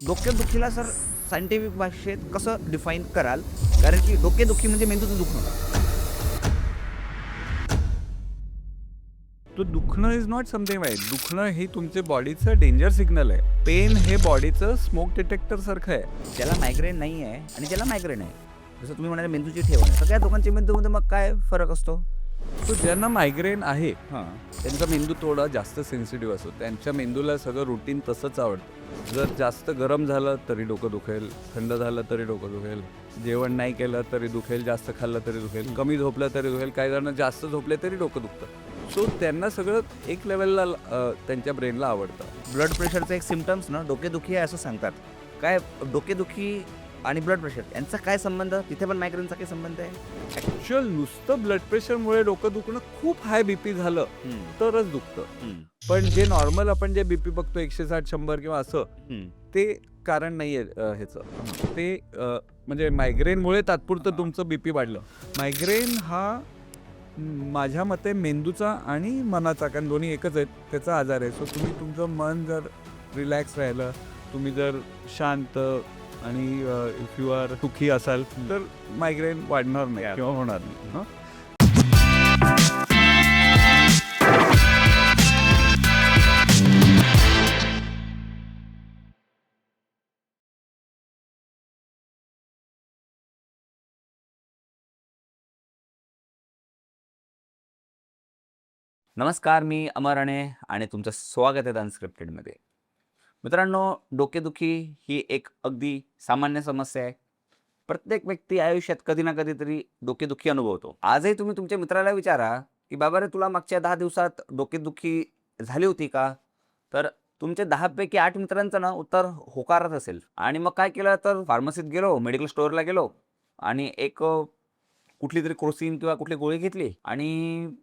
डोकेदुखीला sir scientific भाषेत कसं define कराल? कारण की डोकेदुखी म्हणजे मेंदूचं दुखणं. तो दुखणं इज नॉट समथिंग वाईट. दुखणं हे तुमचे बॉडीचं डेंजर सिग्नल आहे. पेन हे बॉडीचं स्मोक डिटेक्टर सारखं आहे. ज्याला मायग्रेन नाही आहे आणि ज्याला मायग्रेन आहे. जसं तुम्ही म्हणाले मेंदूची ठेवण आहे. सगळ्या दोघांच्या मेंदूमध्ये मग काय फरक असतो? सो ज्यांना मायग्रेन आहे हां. त्यांचा मेंदू थोडा जास्त सेन्सिटिव्ह असतो. त्यांच्या मेंदूला सगळं रुटीन तसंच आवडतं. जर जास्त गरम झालं तरी डोकं दुखेल, थंड झालं तरी डोकं दुखेल, जेवण नाही केलं तरी दुखेल, जास्त खाल्लं तरी दुखेल, कमी झोपलं तरी दुखेल, काही जण जास्त झोपले तरी डोकं दुखतं. सो त्यांना सगळं एक लेवलला त्यांच्या ब्रेनला आवडतं. ब्लड प्रेशरचं एक सिम्प्टम्स ना डोकेदुखी आहे असं सांगतात. काय डोकेदुखी आणि ब्लड प्रेशर यांचा काय संबंध? तिथे पण मायग्रेनचा काय संबंध आहे? ॲक्च्युअल नुसतं ब्लड प्रेशरमुळे डोकं दुखणं खूप हाय बीपी झालं हं, तरच दुखतं. हं, पण जे नॉर्मल आपण जे बीपी बघतो 160-100 किंवा असं, हं. ते कारण नाहीये ह्याचं. ते म्हणजे मायग्रेनमुळे तात्पुरतं तुमचं बीपी वाढलं. मायग्रेन हा माझ्या मते मेंदूचा आणि मनाचा, कारण दोन्ही एकच आहेत, त्याचा आजार आहे. सो तुम्ही तुमचं मन जर रिलॅक्स राहिलं, तुम्ही जर शांत आणि इफ यू आर सुखी असाल तर मायग्रेन वाढणार नाही किंवा होणार नाही. हं? नमस्कार, मी अमर अणे आणि तुमचं स्वागत आहे अनस्क्रिप्टेडमध्ये. मित्रांनो, डोकेदुखी ही एक अगदी सामान्य समस्या आहे. प्रत्येक व्यक्ती आयुष्यात कधी ना कधीतरी डोकेदुखी अनुभवतो. आजही तुम्ही तुमच्या मित्राला विचारा, की "बाबा रे, तुला मागच्या 10 दिवसात डोकेदुखी झाली होती का?" तर तुमच्या 10 पैकी 8 मित्रांचं ना उत्तर होकारच असेल. आणि मग काय केलं तर फार्मसीत गेलो, मेडिकल स्टोअरला गेलो आणि एक कुठलीतरी क्रोसिन किंवा कुठली गोळी घेतली आणि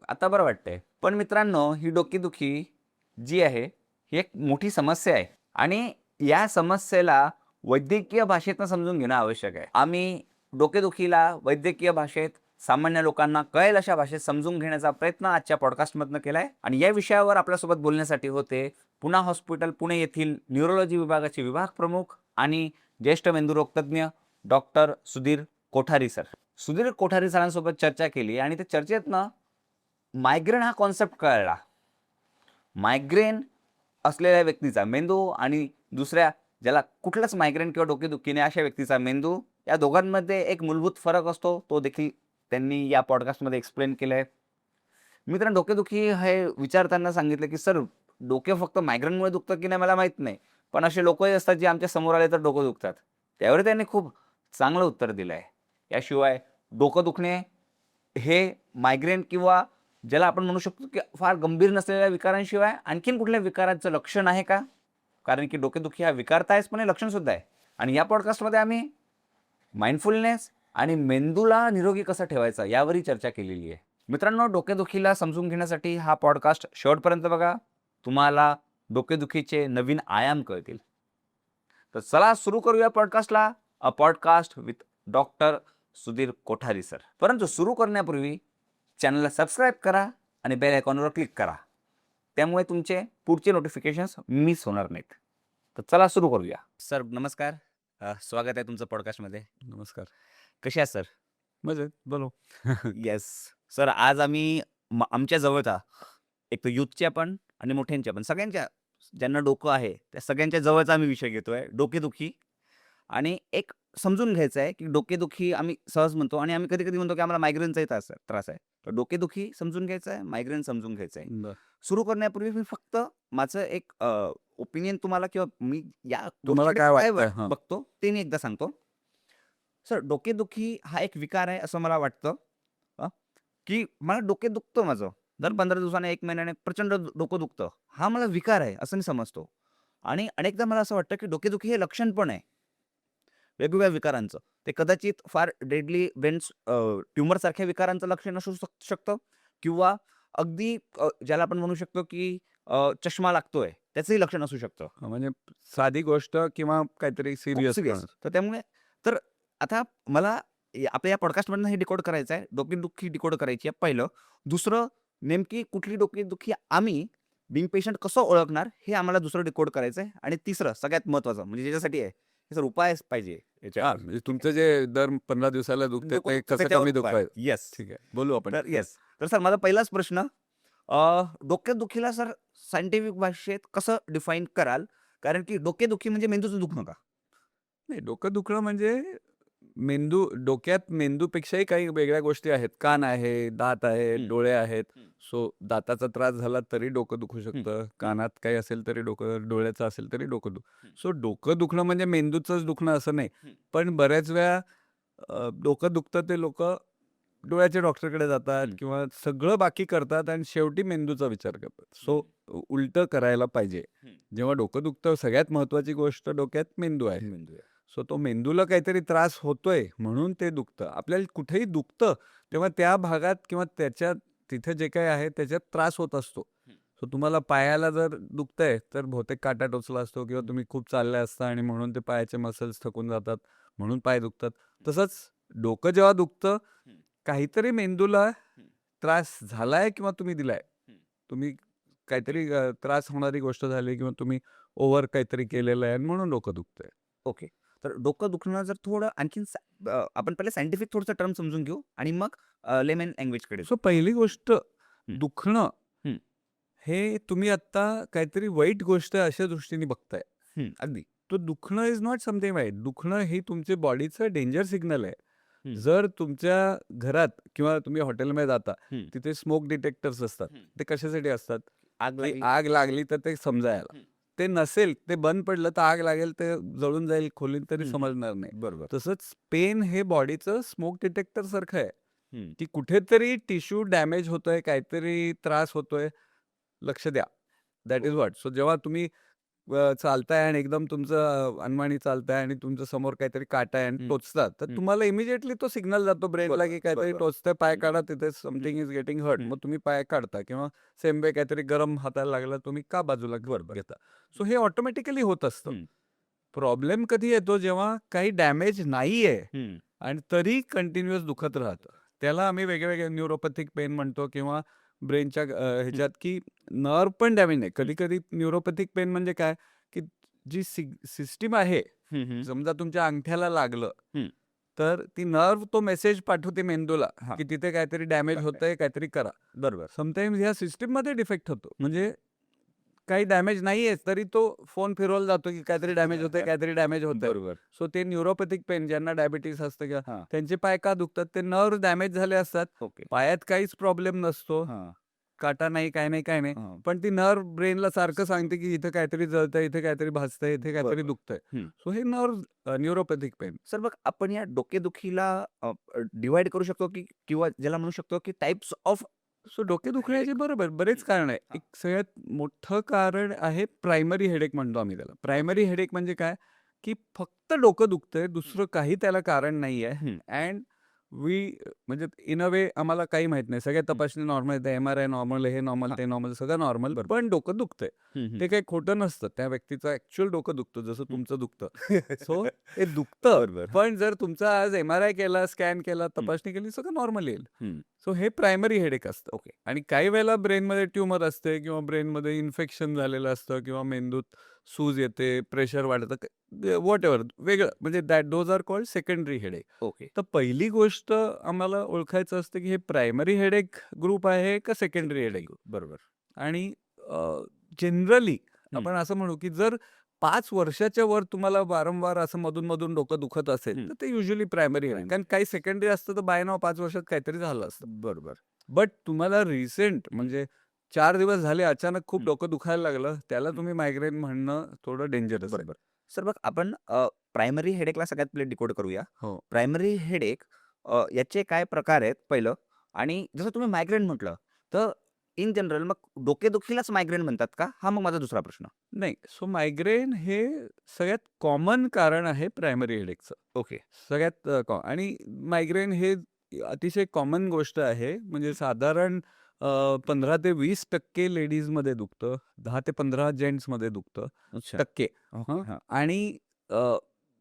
आता बरं वाटतंय. पण मित्रांनो, ही डोकेदुखी जी आहे, ही एक मोठी समस्या आहे आणि या समस्येला वैद्यकीय भाषेतनं समजून घेणं आवश्यक आहे. आम्ही डोकेदुखीला वैद्यकीय भाषेत सामान्य लोकांना कळेल अशा भाषेत समजून घेण्याचा प्रयत्न आजच्या पॉडकास्टमधनं केलाय आणि या विषयावर आपल्यासोबत बोलण्यासाठी होते पुणा हॉस्पिटल पुणे येथील न्यूरोलॉजी विभागाचे विभाग प्रमुख आणि ज्येष्ठ मेंदुरोग तज्ज्ञ डॉक्टर सुधीर कोठारी सर. सुधीर कोठारी सरांसोबत चर्चा केली आणि त्या चर्चेतनं मायग्रेन हा कॉन्सेप्ट कळला. मायग्रेन असलेल्या व्यक्तीचा मेंदू आणि दुसऱ्या ज्याला कुठलाच मायग्रेन किंवा डोकेदुखी नाही अशा व्यक्तीचा मेंदू, या दोघांमध्ये एक मूलभूत फरक असतो. तो देखील त्यांनी या पॉडकास्टमध्ये एक्सप्लेन केलाय. मित्रांनो, डोकेदुखी हे विचारताना सांगितलं, की "सर, डोके फक्त मायग्रेनमुळे दुखतं की नाही मला माहीत नाही. पण असे लोकही असतात जे आमच्या समोर आले तर डोकं दुखतात." त्यावर त्यांनी खूप चांगलं उत्तर दिलं आहे. याशिवाय डोकं दुखणे हे मायग्रेन किंवा ज्याला आपण म्हणू शकतो, की फार गंभीर नसलेल्या विकारांशिवाय आणखीन कुठल्या विकाराचं लक्षण आहे का? कारण की डोकेदुखी हा विकार तर आहेच, पण हे लक्षणसुद्धा आहे. आणि या पॉडकास्टमध्ये आम्ही माइंडफुलनेस आणि मेंदूला निरोगी कसा ठेवायचा यावरही चर्चा केलेली आहे. मित्रांनो, डोकेदुखीला समजून घेण्यासाठी हा पॉडकास्ट शेवटपर्यंत बघा. तुम्हाला डोकेदुखीचे नवीन आयाम कळतील. तर चला सुरू करूया पॉडकास्टला. A podcast with doctor Sudhir Kothari sir. परंतु सुरू करण्यापूर्वी चॅनलला सबस्क्राईब करा आणि बेल आयकॉनवर क्लिक करा. त्यामुळे तुमचे पुढचे नोटिफिकेशन्स मिस होणार नाहीत. तर चला सुरू करूया. सर नमस्कार. स्वागत आहे तुमचं पॉडकास्टमध्ये. नमस्कार. कसे आहात सर? मजेत बोलो. येस. सर, आज आम्ही आमच्या जवळचा एक तर यूथच्या पण आणि मोठ्यांच्या पण सगळ्यांच्या ज्यांना डोकं आहे, त्या सगळ्यांच्या जवळचा आम्ही विषय घेतोय, डोकेदुखी. आणि एक समजून घ्यायचं आहे, की डोकेदुखी आम्ही सहज म्हणतो आणि आम्ही कधी-कधी म्हणतो, की आम्हाला मायग्रेनचाही त्रास आहे. तर डोकेदुखी समजून घ्यायचं आहे, मायग्रेन समजून घ्यायचं आहे. बरं. सुरू करण्यापूर्वी मी फक्त माझं एक ओपिनियन तुम्हाला किंवा मी या तुम्हाला गोष्टीकडे काय काय वाटतंय? हां. बघतो ते मी एकदा सांगतो. सर, डोकेदुखी हा एक विकार आहे असं मला वाटतं, अ, की मला डोके दुखतं माझं. दर 15 दिवसाने, 1 महिन्याने प्रचंड डोकं दुखतं. हा मला विकार आहे असं मी समजतो. आणि अनेकदा मला असं वाटतं, की डोकेदुखी हे लक्षण पण आहे वेगवेगळ्या विकारांचं. ते कदाचित फार डेडली ब्रेन ट्यूमरसारख्या विकारांचं लक्षण असू शकतं किंवा अगदी ज्याला आपण म्हणू शकतो, की चष्मा लागतोय त्याचंही लक्षण असू शकतं. म्हणजे साधी गोष्ट किंवा काहीतरी खूप सीरियस पण. सीरियस. तर त्यामुळे तर आता मला आपल्या या पॉडकास्टमधनं हे डिकोड करायचं आहे. डोकेदुखी डिकोड करायची आहे पहिलं. दुसरं, नेमकी कुठली डोकेदुखी आम्ही बिंग पेशंट कसं ओळखणार हे आम्हाला दुसरं डिकोड करायचं आहे. आणि तिसरं सगळ्यात महत्त्वाचं म्हणजे ज्याच्यासाठी आहे, हे सर उपाय पाहिजे याच्यावर. म्हणजे तुमचं जे दर 15 दिवसाला दुखते डोकं ते दुखतं कसं त्याच्यावर कमी उपाय. दुखायचं. येस. ठीक आहे, बोलू आपण. तर येस. तर सर माझा पहिलाच प्रश्न, डोकेदुखीला सर सायंटिफिक भाषेत कसं डिफाईन कराल? कारण की डोकेदुखी म्हणजे मेंदूचं दुखणं का? नाही, डोकं दुखणं म्हणजे डोक्यात मेंदूपेक्षाही काही वेगळ्या गोष्टी आहेत. कान आहे, दात आहेत, हं. डोळे आहेत. हं. सो दाताचा त्रास झाला तरी डोकं दुखू हं. शकतं. कानात काही असेल तरी डोळ्याचं असेल तरी डोकं हं. सो डोकं दुखणं म्हणजे मेंदूचंच दुखणं असं नाही. हं. पण बऱ्याच वेळा डोकं दुखतं ते लोकं डोळ्याच्या डॉक्टरकडे जातात हं. किंवा सगळं बाकी करतात आणि शेवटी मेंदूचा विचार करतात. सो उलटं करायला पाहिजे. हं. जेव्हा डोकं दुखतं सगळ्यात महत्त्वाची गोष्ट डोक्यात मेंदू आहे. मेंदू आहे. सो तो मेंदूला काहीतरी त्रास होतोय म्हणून ते दुखतं. आपल्याला कुठेही दुखतं तेव्हा त्या भागात किंवा तिथे जे काही आहे त्याच्यात त्रास होत असतो. हं. सो तुम्हाला पायाला जर दुखतंय तर बहुतेक काटा टोचला असतो किंवा हं. तुम्ही खूप चालले असता आणि म्हणून ते पायाचे मसल्स थकून जातात, म्हणून पाय दुखतात. तसंच डोकं जेव्हा दुखतं हं. काहीतरी मेंदूला हं. त्रास झालाय किंवा तुम्ही दिलाय. हं. तुम्ही काहीतरी त्रास होणारी गोष्ट झाली किंवा तुम्ही ओव्हर काहीतरी केलेलं आहे आणि म्हणून डोकं दुखतंय. ओके. तर डोकं दुखणं जर थोडं आणखीन आपण पहिले सायंटिफिक थोडंसं टर्म समजून घेऊ आणि मग लेमन लँग्वेजकडे सो जाऊ. पहिली गोष्ट हं. दुखणं हं. हे तुम्ही आत्ता काहीतरी वाईट गोष्ट आहे अशा दृष्टीने बघताय. अगदी. तो दुखणं इज नॉट समथिंग वाईट. दुखणं हे तुमच्या बॉडीचं डेंजर सिग्नल आहे. हं. जर तुमच्या घरात किंवा तुम्ही हॉटेलमध्ये जाता, हं. तिथे स्मोक डिटेक्टर्स असतात. हं. ते कशासाठी असतात? आग की लागली. आग लागली तर ते समजायला. हं. ते नसेल, ते बंद पडलं तर आग लागेल, ते जळून जाईल खोलीत तरी हं. समजणार नाही. बरोबर. तसंच पेन हे बॉडीचं स्मोक डिटेक्टर सारखं आहे, हं. की कुठेतरी टिश्यू डॅमेज होतोय, काहीतरी त्रास होतोय, लक्ष द्या. That is what. सो जेव्हा तुम्ही चालताय आणि एकदम तुमचं अनवाणी चालताय आणि तुमच्या समोर काहीतरी काटा आहे आणि हं. टोचतात, तर हं. तुम्हाला इमिडिएटली तो सिग्नल जातो ब्रेनला, बरोबर, की काहीतरी बरोबर. टोचतंय, पाय हं. काढा, तिथे समथिंग इज गेटिंग हर्ट. हं. मग तुम्ही पाय काढता किंवा सेम वे काहीतरी गरम हाताला लागला, तुम्ही का बाजूला बरोबर. घेता. सो हे ऑटोमॅटिकली होत असतं. हं. प्रॉब्लेम कधी येतो जेव्हा काही डॅमेज नाहीये हं. आणि तरी कंटिन्युअस दुखत राहतं. त्याला आम्ही वेगळे न्यूरोपॅथिक पेन म्हणतो किंवा ब्रेनच्या ह्याच्यात की नर्व्ह पण डॅमेज नाही. कधी-कधी न्यूरोपॅथिक पेन म्हणजे काय, की जी सिस्टीम आहे, हं. हं. समजा तुमच्या अंगठ्याला लागलं, हं. तर ती नर्व्ह तो मेसेज पाठवते मेंदूला, हां. की तिथे काहीतरी डॅमेज होतंय, काहीतरी करा. बरोबर. समटाईम्स ह्या सिस्टीममध्ये डिफेक्ट होतो. म्हणजे काही डॅमेज नाहीये तरी तो फोन फिरवला जातो, की काहीतरी डॅमेज होतंय, काहीतरी डॅमेज होतंय. बरोबर. सो ते न्यूरोपॅथिक पेन ज्यांना डायबिटीज असतं किंवा हां. त्यांचे पाय का दुखतात? ते नर्व्ह डॅमेज झाले असतात. ओके. पायात काहीच प्रॉब्लेम नसतो. हां. काटा नाही, काय नाही, काय नाही. हां. पण ती नर्व्ह ब्रेनला सारखं सांगते, की इथं काहीतरी जळतंय, इथे काहीतरी भाजतंय, इथे काहीतरी बरोबर. दुखतंय. हं. सो हे न्यूरोपॅथिक पेन. सर मग आपण या डोकेदुखीला डिव्हाईड करू शकतो की किंवा ज्याला म्हणू शकतो की टाइप्स ऑफ सो डोके दुखण्याचे बरोबर बरेच कारण आहे. हां. एक सगळ्यात मोठं कारण आहे प्रायमरी हेडेक म्हणतो आम्ही त्याला. प्रायमरी हेडेक म्हणजे काय, की फक्त डोकं दुखतंय, दुसरं काही त्याला कारण नाहीये हं. अँड म्हणजे इन अ वे आम्हाला काही माहीत नाही. सगळ्या तपासणी नॉर्मल आहेत. एम-आर-आय नॉर्मल, हे नॉर्मल, हां. ते नॉर्मल, सगळं नॉर्मल. बरोबर. पण डोकं दुखतंय. हं. हं. ते काही खोटं नसतं. त्या व्यक्तीचं ॲक्चुअल डोकं दुखतं, जसं हं. तुमचं दुखतं. सो ते दुखतं. बरोबर. पण जर तुमचा आज एम-आर-आय केला, स्कॅन केला, हं. तपासणी केली, सगळं नॉर्मल येईल. हं. सो हे प्रायमरी हेडेक असतं. ओके. आणि काही वेळेला ब्रेनमध्ये ट्यूमर असते किंवा ब्रेनमध्ये इन्फेक्शन झालेलं असतं किंवा मेंदूत सूज येते, प्रेशर वाढतं, व्हॉटएव्हर वेगळं म्हणजे those are called secondary headache. Okay. तर पहिली गोष्ट आम्हाला ओळखायचं असतं की हे प्रायमरी हेडेक ग्रुप आहे का सेकंडरी हेडेक. बरोबर. आणि जनरली हं. आपण असं म्हणू की जर 5 वर्षाच्या वर तुम्हाला वारंवार असं मधून-मधून डोकं दुखत असेल, हं. तर ते युजुअली प्रायमरी हेडेक. प्रायमरी. कारण काही सेकंडरी असतं तर बाय नाव 5 वर्षात काहीतरी झालं असतं. बरोबर. बट तुम्हाला रिसेंट म्हणजे 4 दिवस झाले अचानक खूप हं. डोकं दुखायला लागलं, त्याला हं. तुम्ही मायग्रेन म्हणणं थोडं डेंजरस आहे. बरोबर. सर मग आपण प्रायमरी हेडेकला सगळ्यात पहिले डिकोड करूया. हो. प्रायमरी हेडेक याचे काय प्रकार आहेत पहिलं आणि जसं तुम्ही मायग्रेन म्हटलं, तर इन जनरल मग डोकेदुखीलाच मायग्रेन म्हणतात का? हा मग माझा दुसरा प्रश्न. नाही, सो मायग्रेन हे सगळ्यात कॉमन कारण आहे प्रायमरी हेडेकचं. ओके. सगळ्यात आणि मायग्रेन हे अतिशय कॉमन गोष्ट आहे. म्हणजे साधारण 15 ते 20% लेडीजमध्ये दुखतं, 10 ते 15 जेंट्समध्ये दुखतं. अच्छा. टक्के. ओके. हं. हां. आणि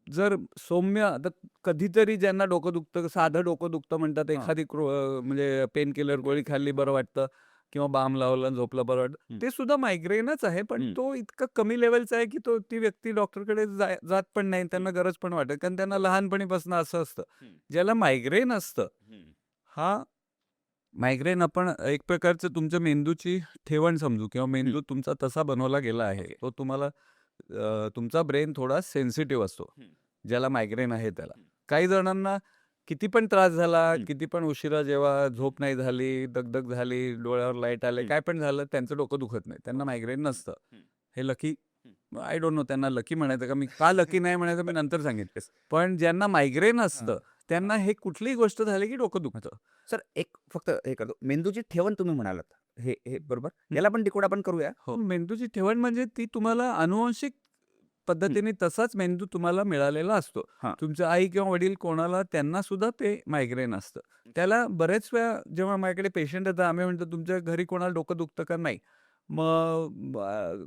जर सौम्य आता कधीतरी ज्यांना डोकं दुखतं, साधं डोकं दुखतं म्हणतात, हां. एखादी म्हणजे पेन किलर गोळी खाल्ली बरं वाटतं किंवा बाम लावला झोपलं बरं वाटतं, हं. ते सुद्धा मायग्रेनच आहे, पण हं. तो इतका कमी लेवलचा आहे की ती व्यक्ती डॉक्टरकडे जात पण नाही, त्यांना गरज पण वाटत, कारण त्यांना लहानपणीपासून असं असतं. हं. ज्याला मायग्रेन असतं, हं. हा मायग्रेन आपण एक प्रकारचं तुमच्या मेंदूची ठेवण समजू, किंवा हं. मेंदू तुमचा तसा बनवला गेला आहे. ओके. तो तुम्हाला तुमचा ब्रेन थोडा सेन्सिटिव्ह असतो, हं. ज्याला मायग्रेन आहे त्याला. हं. काही जणांना किती पण त्रास झाला, हं. किती पण उशिरा जेव्हा झोप नाही झाली, दगदग झाली, डोळ्यावर लाईट आले, हं. काय पण झालं, त्यांचं डोकं दुखत नाही. त्यांना ओके. मायग्रेन हं. नसतं. हं. हे लकी, हं. आय डोंट नो त्यांना लकी म्हणायचं का, मी का लकी नाही म्हणायचं मी नंतर सांगेन. येस. पण ज्यांना मायग्रेन हां. असतं, त्यांना हे कुठलीही गोष्ट झाली की डोकं दुखतं. सर एक फक्त हे करतो. मेंदूची ठेवण तुम्ही म्हणालात. हे बरोबर. हं. याला पण डिकोड आपण करूया. हो, मेंदूची ठेवण म्हणजे ती तुम्हाला अनुवांशिक पद्धतीने तसाच मेंदू तुम्हाला मिळालेला असतो. हां. तुमच्या आई किंवा वडील कोणाला त्यांना सुद्धा ते मायग्रेन असतं. त्याला बरेच वेळा जेव्हा माझ्याकडे पेशंट येतात, आम्ही म्हणतो तुमच्या घरी कोणाला डोकं दुखतं का? नाही. मग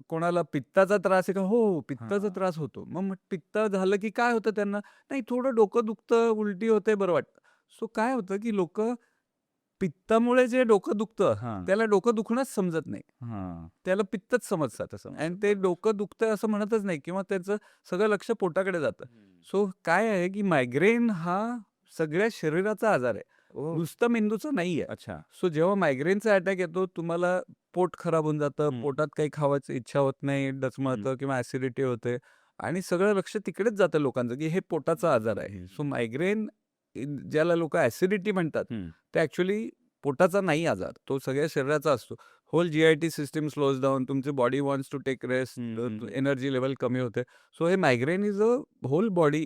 कोणाला पित्ताचा त्रास आहे का? हो, हो, पित्ताचा हां. त्रास होतो. मग पित्त झालं की काय होतं त्यांना? नाही, थोडं डोकं दुखतं, उलटी होते, बरं वाटतं. सो काय होतं की लोकं पित्तामुळे जे डोकं दुखतं, हां. त्याला डोकं दुखणंच समजत नाही. हां. त्याला पित्तच समजतात तसं आणि म्हणतात. ते डोकं दुखतंय असं म्हणतच नाही, किंवा त्याचं सगळं लक्ष पोटाकडे जातं. हं. सो काय आहे की मायग्रेन हा सगळ्या शरीराचा आजार आहे. ओह! नुसतं मेंदूचा नाहीये. अच्छा. सो जेव्हा मायग्रेनचा अटॅक येतो, तुम्हाला पोट खराब होऊन जातं, हं. पोटात काही खावायची इच्छा होत नाही, हं. डचमळतं किंवा ॲसिडिटी होते आणि सगळं लक्ष तिकडेच जातं लोकांचं, की हे पोटाचा आजार आहे. हं. सो मायग्रेन ज्याला लोकं ॲसिडिटी म्हणतात, हं. ते ॲक्चुअली पोटाचा नाही आजार, तो सगळ्या शरीराचा असतो. Whole GIT system slows down, तुमची body wants to take rest, हं, हं, हं. एनर्जी लेव्हल कमी होते. सो हे migraine is a whole body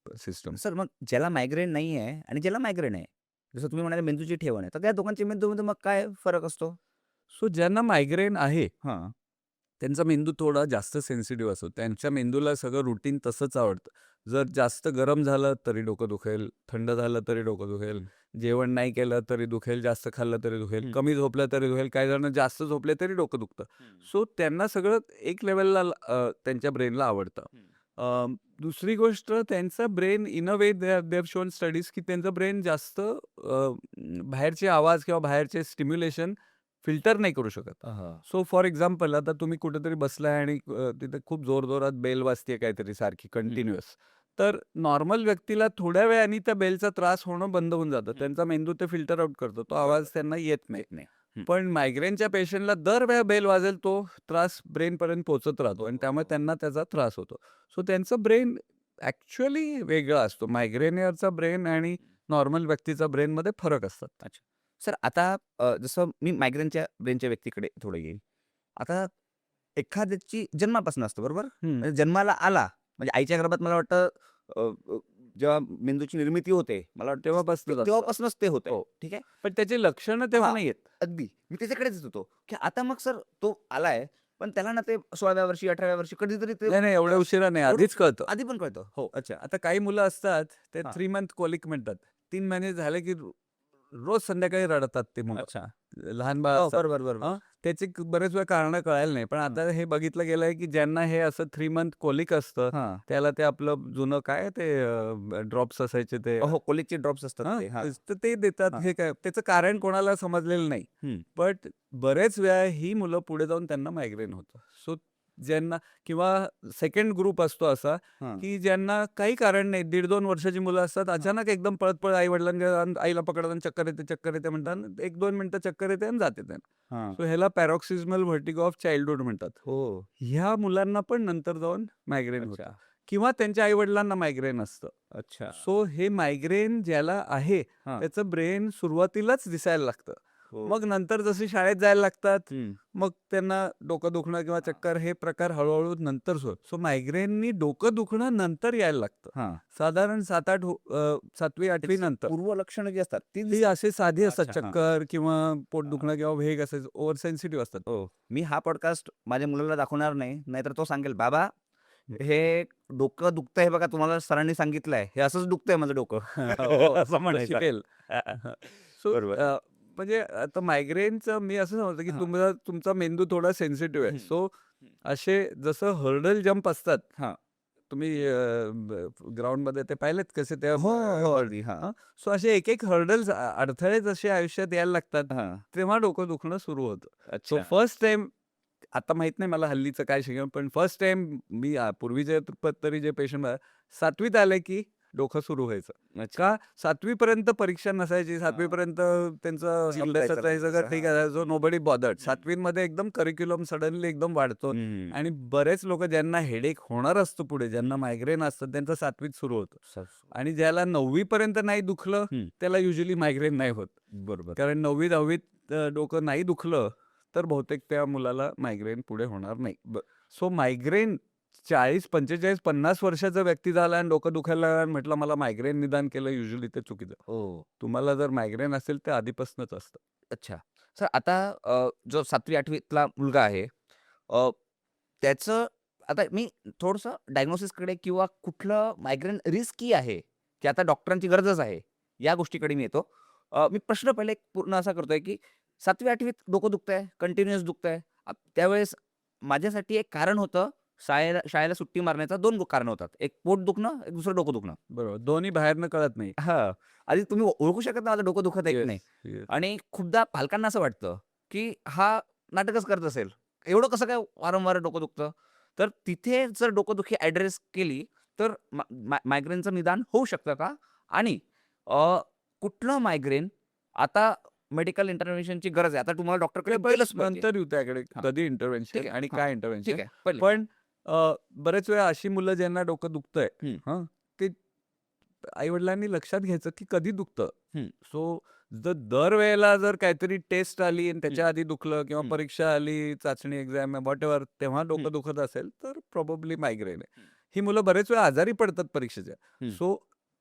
system. Sir मग ज्याला मायग्रेन नाही आहे आणि ज्याला मायग्रेन आहे, जसं तुम्ही म्हणाले मेंदूची ठेवण आहे, तर त्या दोघांच्या मेंदूमध्ये मग काय फरक असतो? सो ज्यांना मायग्रेन आहे, हां. त्यांचा मेंदू थोडा जास्त सेन्सिटिव्ह असतो. त्यांच्या मेंदूला सगळं रुटीन तसंच आवडतं. जर जास्त गरम झालं तरी डोकं दुखेल, थंड झालं तरी डोकं दुखेल, जेवण नाही केलं तरी दुखेल, जास्त खाल्लं तरी दुखेल, हं. कमी झोपलं तरी दुखेल, काही जण जास्त झोपले तरी डोकं दुखतं. हं. सो त्यांना सगळं एक लेव्हलला त्यांच्या ब्रेनला आवडतं. हं. दुसरी गोष्ट, त्यांचा brain in a way they have shown studies की त्यांचं ब्रेन जास्त बाहेरचे आवाज किंवा बाहेरचे स्टिम्युलेशन फिल्टर नाही करू शकत. हां. सो फॉर एक्झाम्पल, आता तुम्ही कुठेतरी बसलाय आणि तिथे खूप जोरजोरात बेल वाजतेय काहीतरी सारखी कंटिन्युअस. तर नॉर्मल व्यक्तीला थोड्या वेळाने त्या बेलचा त्रास होणं बंद होऊन जातं. त्यांचा मेंदू ते फिल्टर आउट करतो. तो आवाज त्यांना येत नाही. येत नाही. हं. पण मायग्रेनच्या पेशंटला दर वेळा बेल वाजेल तो त्रास ब्रेनपर्यंत पोहोचत राहतो आणि त्यामुळे त्यांना त्याचा त्रास होतो. सो त्यांचं ब्रेन ॲक्चुअली वेगळा असतो. मायग्रेनियरचा ब्रेन आणि नॉर्मल व्यक्तीचा ब्रेनमध्ये फरक असतात. अच्छा. सर आता जसं मी मायग्रेनच्या ब्रेनच्या व्यक्तीकडे थोडं येईल. आता एखाद्याची जन्मापासून असतं बरोबर? हं. म्हणजे जन्माला आला म्हणजे आईच्या गर्भात मला वाटतं अ, अ, जेव्हा मेंदूची निर्मिती होते, मला वाटतं तेव्हापासूनच असतं. तेव्हापासूनच ते होतंय. हो. ठीक आहे? पण त्याची लक्षणं तेव्हा हां. नाही येत. अगदी. मी त्याच्याकडेच येत होतो, की आता मग सर तो आलाय, पण त्याला ना ते 16व्या वर्षी, 18व्या वर्षी कधीतरी ते नाही, नाही, एवढ्या उशिरा नाही, एवढं आधीच कळतं. आधी पण कळतं. हो. अच्छा. आता काही मुलं असतात, ते हां. 3 मंथ कोलिक म्हणतात. 3 महिने झाले की रोज संध्याकाळी रडतात ते मुलं. अच्छा. लहान बाळ हो, असतात. बरोबर, बरोबर. हां, त्याची बरेच वेळा कारणं कळायला नाही. पण आता हे बघितलं गेलंय की ज्यांना हे असं 3 मंथ कोलिक असतं, हां. त्याला ते आपलं जुनं काय ते ड्रॉप्स असायचे ते, हो, कोलिकचे ड्रॉप्स असतात हां, ते. हां. तर ते देतात. हां. हे काय त्याचं कारण कोणाला समजलेलं नाही. हं. बट बरेच वेळा ही मुलं पुढे जाऊन त्यांना मायग्रेन होतं. सो ज्यांना, किंवा सेकंड ग्रुप असतो असा, हां. की ज्यांना काही कारण नाही, 1.5-2 वर्षाची मुलं असतात, अचानक एकदम पळत-पळत आई-वडिलांच्या आईला पकडतात आणि चक्कर येते म्हणतात. 1-2 मिनिटं चक्कर येते आणि जाते त्यांना. हां. सो ह्याला पॅरोक्सिस्मल व्हर्टिगो ऑफ चाइल्डहूड म्हणतात. हो. ह्या मुलांना पण नंतर जाऊन मायग्रेन होतं, अच्छा. किंवा त्यांच्या आई-वडिलांना मायग्रेन असतं. अच्छा. सो हे मायग्रेन ज्याला आहे, हां. त्याचं ब्रेन सुरुवातीलाच दिसायला लागतं. हो. मग नंतर जसे शाळेत जायला लागतात, हं. मग त्यांना डोकं दुखणं किंवा चक्कर हे प्रकार हळूहळू नंतर सो मायग्रेननी डोकं दुखणं नंतर यायला लागतं. हां. साधारण 7वी 8वी नंतर पूर्वलक्षणं जी असतात ती ती असे साधी असतात, अच्छा, हां. चक्कर किंवा पोट दुखणं किंवा वेग असायचं, ओव्हर सेन्सिटिव्ह असतात. हो. मी हा पॉडकास्ट माझ्या मुलाला दाखवणार नाही. नाहीतर तो सांगेल, "बाबा, हे डोकं दुखतंय हे बघा तुम्हाला सरांनी सांगितलंय. हे असंच दुखतंय माझं डोकं." हो, असं म्हणायचा. शिकेल. सो बरोबर. म्हणजे आता मायग्रेनचं मी असं समजतं की हां. तुमचा मेंदू थोडा सेन्सिटिव्ह आहे. हं. सो हं. असे जसं हर्डल जंप असतात, हां. तुम्ही ग्राउंडमध्ये ते पाहिलेत कसे ते हो, हो. अगदी. हां. सो असे एक एक हर्डल्स अडथळे जसे आयुष्यात यायला लागतात हां. तेव्हा डोकं दुखणं सुरू होतं. सो अच्छा. फर्स्ट टाइम आता माहित नाही मला हल्लीचं काय शिकवण, पण फर्स्ट टाइम मी पूर्वीचे तरी जे पेशंट 7वीत आले की डोकं सुरू व्हायचं. अच्छा. का 7वी पर्यंत परीक्षा नसायची. 7वी हां. पर्यंत त्यांचं Chill अभ्यासाचं हे राहायचं सगळं थोडंसं. ठीक हां. आहे. जो नोबडी बॉदर्ड. हं. 7वी मध्ये एकदम करिक्युलम सडनली एकदम वाढतो हं. आणि बरेच लोक ज्यांना हेडेक होणार असतं पुढे, ज्यांना मायग्रेन असतं त्यांचं 7वीत सुरू होतं. आणि ज्याला 9वी पर्यंत नाही दुखलं हं. त्याला युजली मायग्रेन नाही होत. बरोबर. कारण 9वी 10वीत डोकं नाही दुखलं तर बहुतेक त्या मुलाला मायग्रेन पुढे होणार नाही. सो मायग्रेन 40, 45, 50 वर्षाचा व्यक्ती झाला आणि डोकं दुखायला लागलं आणि म्हटलं मला मायग्रेन निदान केलं, युजली ते चुकीचं. हो. तुम्हाला जर मायग्रेन असेल ते आधीपासूनच असतं. अच्छा. सर आता जो 7वी-8वीतला मुलगा आहे, अ, त्याचं आता मी थोडंसं डायग्नोसिसकडे किंवा कुठलं मायग्रेन रिस्की आहे, की आता डॉक्टरांची गरजच आहे, या गोष्टीकडे मी येतो. मी प्रश्न पहिले एक पूर्ण असा करतोय, की 7वी-8वीत डोकं दुखतंय, कंटिन्युअस दुखतंय. त्यावेळेस माझ्यासाठी एक कारण होतं, शाळेला शाळेला सुट्टी मारण्याचा 2 कारण होतात. एक पोट दुखणं, एक दुसरं डोकं दुखणं. बरोबर. दोन्ही बाहेरनं कळत नाही. हां. आधी तुम्ही ओळखू शकत नाही माझं डोकं दुखत आहे की येस, नाही. येस. आणि खूपदा पालकांना असं वाटतं, की हा नाटकच करत असेल. एवढं कसं काय वारंवार डोकं दुखतं? तर तिथे जर डोकंदुखी ॲड्रेस केली, तर मायग्रेनचं निदान होऊ शकतं का? आणि कुठलं मायग्रेन आता मेडिकल इंटरव्हेन्शनची गरज आहे. आता तुम्हाला डॉक्टरकडे गेलंच पाहिजे. नंतर येऊ त्याकडे हां, कधी ठीक इंटरव्हेन्शन आहे. आणि हां, काय इंटरव्हेन्शन. ठीक आहे. पहिले पण बरेच वेळा अशी मुलं ज्यांना डोकं दुखतंय हं, हां, ते आई-वडिलांनी लक्षात घ्यायचं की कधी दुखतं. हं, सो जर दरवेळेला जर काहीतरी टेस्ट आली आणि हं, त्याच्या आधी दुखलं किंवा हं, परीक्षा आली, चाचणी एक्झाम व्हॉटएव्हर तेव्हा हं, डोकं दुखत असेल तर प्रोबॅबली मायग्रेन आहे. हं, ही मुलं बरेच वेळा आजारी पडतात परीक्षेच्या. हं, सो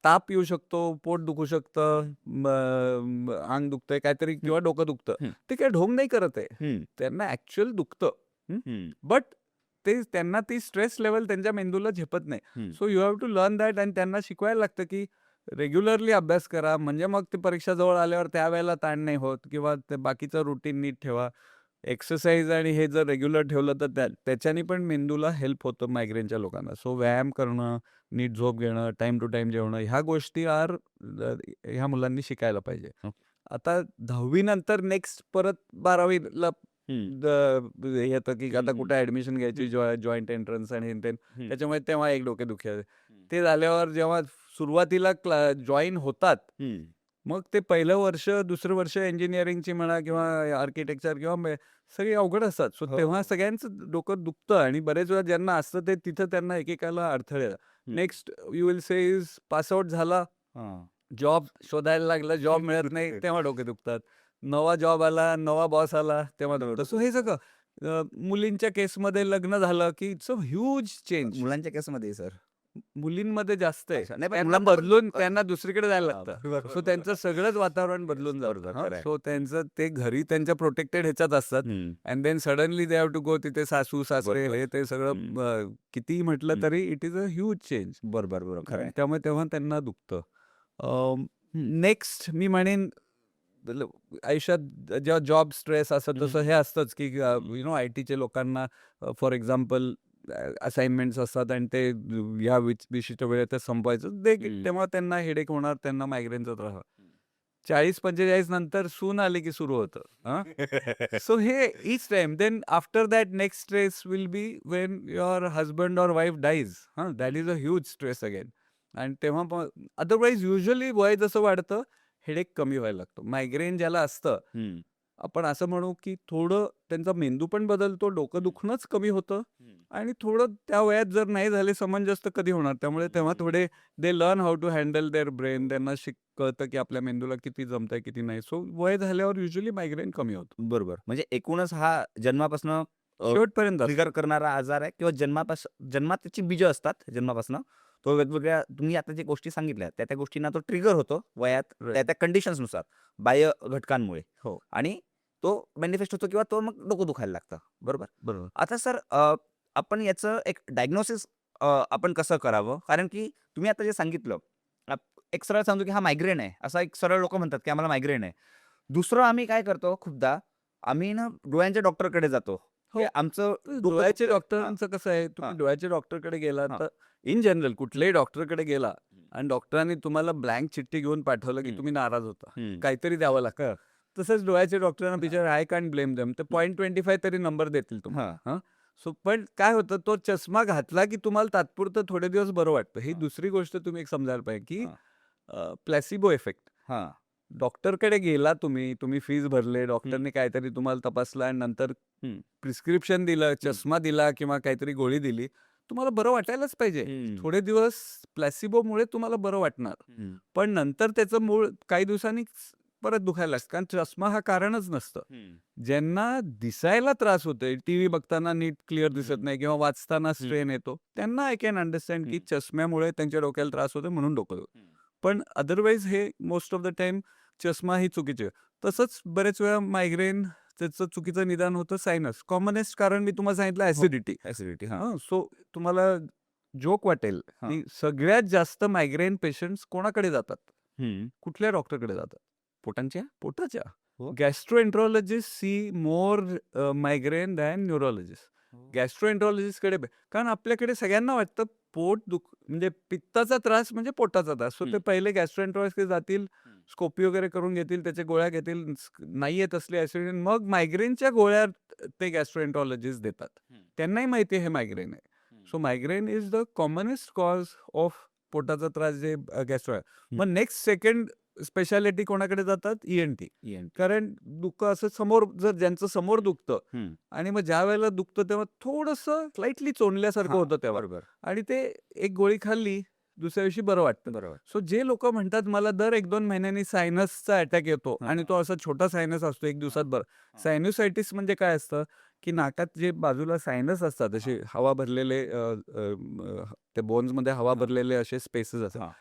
ताप येऊ शकतो, पोट दुखू शकतं, अंग दुखतंय काहीतरी हं, किंवा डोकं दुखतं. हं, ते काही ढोंग नाही करत आहे. हं, त्यांना ॲक्चुअल दुखतं. हं, बट ते त्यांना ती स्ट्रेस लेव्हल त्यांच्या मेंदूला झेपत नाही. हं. So you have to learn that आणि त्यांना शिकवायला लागतं की रेग्युलरली अभ्यास करा म्हणजे मग ते परीक्षा जवळ आल्यावर त्यावेळेला ताण नाही होत किंवा ते बाकीचं रुटीन नीट ठेवा. एक्सरसाइज आणि हे जर रेग्युलर ठेवलं तर त्याच्याने पण मेंदूला हेल्प होतं मायग्रेनच्या लोकांना. सो व्यायाम करणं, नीट झोप घेणं, टाईम टू टाईम जेवणं ह्या गोष्टी ह्या मुलांनी शिकायला पाहिजे. हं, आता 10वी नंतर नेक्स्ट परत 12वीला हं, हे येतं की हं, आता हं, कुठे ॲडमिशन घ्यायची, हं, जॉइंट एंट्रन्स आणि हे ते. हं, त्याच्यामुळे तेव्हा एक डोकेदुखी आहे. हं, ते झाल्यावर जेव्हा सुरुवातीला जॉइन होतात, हं. मग ते पहिलं वर्ष, दुसरं वर्ष इंजिनिअरिंगची म्हणा किंवा आर्किटेक्चर किंवा सगळी अवघड असतात. सो हो. तेव्हा सगळ्यांचं डोकं दुखतं आणि बरेच वेळा ज्यांना असतं ते तिथं त्यांना एकेकाला अडथळे येतात. हं. Next you will say is pass out झाला, हां. जॉब शोधायला लागला, जॉब मिळत नाही, तेव्हा डोके दुखतात. नवा जॉब आला, नवा बॉस आला, तेव्हा दुखतं. सो हे सगळं मुलींच्या केसमध्ये लग्न झालं की इट्स अ ह्यूज चेंज. मुलांच्या केसमध्ये सर. मुलींमध्ये जास्त आहे. अच्छा. नाही पण त्यांना मुलांना पण बदलून त्यांना दुसरीकडे जायला हां, लागतं. बरोबर, सो त्यांचं सगळंच वातावरण बदलून बरोबर, जातं. खरं आहे. सो त्यांचं ते घरी त्यांच्या प्रोटेक्टेड ह्याच्यात असतात. हं. And then suddenly they have to go तिथे सासू-सासरे बरोबर. हे ते सगळं हं, कितीही म्हटलं हं. तरी it is a huge change. बरोबर, बरोबर. खरं आहे. त्यामुळे तेव्हा त्यांना दुखतं. नेक्स्ट मी म्हणेन आयुष्यात जेव्हा जॉब स्ट्रेस असं हं, तसं हे असतंच की हं. यु नो आय-टीचे लोकांना फॉर एक्झाम्पल असाइनमेंट्स असतात आणि ते या विशिष्ट वेळेत ते संपवायचं. हं. तेव्हा त्यांना हेडेक होणार, त्यांना मायग्रेनचा त्रास होणार. हं. 40-45 नंतर सून आली की सुरू होतं. हां. सो हे each time. Then after that next stress will be when your husband or wife dies. हां, that is a huge stress again. आणि तेव्हा पण अदरवाईज युजुअली वय जसं वाढतं, हेडेक कमी व्हायला लागतो. मायग्रेन ज्याला असतं, हं, आपण असं म्हणू की थोडं त्यांचा मेंदू पण बदलतो, डोकं दुखणंच कमी होतं हं. आणि थोडं त्या वयात जर नाही झाले समंजस तर कधी होणार. त्यामुळे तेव्हा थोडे they learn how to handle their brain. त्यांना कळतं की आपल्या मेंदूला किती जमतंय, किती नाही. सो वय झाल्यावर युजुअली मायग्रेन कमी होतं. बरोबर. म्हणजे एकूणच हा जन्मापासून शेवटपर्यंत असतं. ट्रिगर करणारा आजार आहे किंवा जन्मात त्याची बीजं असतात जन्मापासून. तो वेगवेगळ्या तुम्ही आता ज्या गोष्टी सांगितल्या त्या गोष्टींना तो ट्रिगर होतो वयात Right. त्या कंडिशन्सनुसार बाह्य घटकांमुळे. हो. आणि तो मॅनिफेस्ट होतो किंवा तो मग डोकं दुखायला लागतं. बरोबर. बरोबर. आता सर आपण याचं एक डायग्नोसिस आपण कसं करावं? कारण की तुम्ही आता जे सांगितलं, आप एक सरळ सांगतो की हा मायग्रेन आहे. असं एक सरळ लोकं म्हणतात की आम्हाला मायग्रेन आहे. दुसरं आम्ही काय करतो खूपदा, आम्ही ना डोळ्यांच्या डॉक्टरकडे जातो. हो. हे आमचं तर डोकं डोळ्याचे दुखतंय. डॉक्टरांचं कसं आहे, तुम्ही हां. डोळ्याच्या डॉक्टरकडे गेला हां. तर इन जनरल कुठल्याही डॉक्टरकडे गेला हं. आणि डॉक्टरांनी तुम्हाला ब्लँक चिठ्ठी घेऊन पाठवलं, की हं. तुम्ही नाराज होता. हं. काहीतरी द्यावं लागतं. तसंच डोळ्याच्या डॉक्टरांना बिचार आय कांट ब्लेम देम. ते हं. 0.25 तरी नंबर देतील तुम्हाला. हां. हां. सो पण काय होतं, तो चष्मा घातला, की तुम्हाला तात्पुरतं थोडे दिवस बरं वाटतं. ही हां. दुसरी गोष्ट तुम्ही एक समजायला पाहिजे, की हां. Placebo effect. हां. डॉक्टरकडे गेला तुम्ही फीस भरले, हं. डॉक्टरने काहीतरी तुम्हाला तपासलं आणि नंतर हं. प्रिस्क्रिप्शन दिलं, चष्मा दिला किंवा काहीतरी गोळी दिली. तुम्हाला बरं वाटायलाच पाहिजे. हं. थोडे दिवस प्लॅसिबोमुळे तुम्हाला बरं वाटणार. हं. पण नंतर त्याचं मूळ काही दिवसांनी परत दुखायला लागतं. कारण चष्मा हा कारणच नसतं. हं. ज्यांना दिसायला त्रास होतोय, टीव्ही बघताना नीट क्लिअर दिसत हं. नाही किंवा वाचताना हं. स्ट्रेन येतो, त्यांना आय कॅन अंडरस्टँड की हं. चष्म्यामुळे त्यांच्या डोक्याला त्रास होतो म्हणून डोकं दुखतं. हं. पण अदरवाईज हे मोस्ट ऑफ द टाईम चष्मा ही चुकीची आहे. तसंच बरेच वेळा मायग्रेन त्याचं चुकीचं निदान होतं सायनस. कॉमनेस्ट कारण मी तुम्हाला सांगितलं हो. ॲसिडिटी. ॲसिडिटी. हां. सो तुम्हाला जोक वाटेल हां. आणि सगळ्यात जास्त मायग्रेन पेशंट्स कोणाकडे जातात? हं. कुठल्या डॉक्टरकडे जातात? पोटांच्या? पोटाच्या. हो. गॅस्ट्रोएंट्रोलॉजिस्ट सी मोर मायग्रेन दॅन न्यूरोलॉजिस्ट. हो. गॅस्ट्रोएंट्रोलॉजिस्टकडे कारण आपल्याकडे सगळ्यांना वाटतं पोट म्हणजे पित्ताचा त्रास म्हणजे पोटाचा त्रास. सो ते हं. पहिले गॅस्ट्रोएंट्रोलॉजिस्टकडे जातील, हं. स्कोपी वगैरे करून घेतील, त्याच्या गोळ्या घेतील, नाही येत असले ॲसिड मग मायग्रेनच्या गोळ्या ते गॅस्ट्रोएंट्रोलॉजिस्ट देतात. हं. त्यांनाही माहिती आहे हे मायग्रेन आहे. हं. So migraine is the commonest cause of पोटाचा त्रास जे गॅस्ट्रो आहे. हं. मग नेक्स्ट सेकंड स्पेशालिटी कोणाकडे जातात? ENT. ENT. कारण दुःख असं समोर जर ज्यांचं समोर दुखतं हं. आणि मग ज्या वेळेला दुखतं तेव्हा थोडंसं स्लाइटली चोंदल्यासारखं हां. होतं तेव्हा बरोबर. आणि ते एक गोळी खाल्ली, दुसऱ्या दिवशी बरं वाटतं. बरोबर. सो जे लोकं म्हणतात मला दर 1-2 महिन्यांनी सायनसचा अटॅक येतो हां. आणि तो असा छोटा सायनस असतो 1 दिवसात बरं. हां. सायनुसायटिस म्हणजे काय असतं, की नाकात जे बाजूला सायनस असतात असे हवा भरलेले ते बोन्समध्ये हवा हां. भरलेले असे स्पेसेस असतात. हां.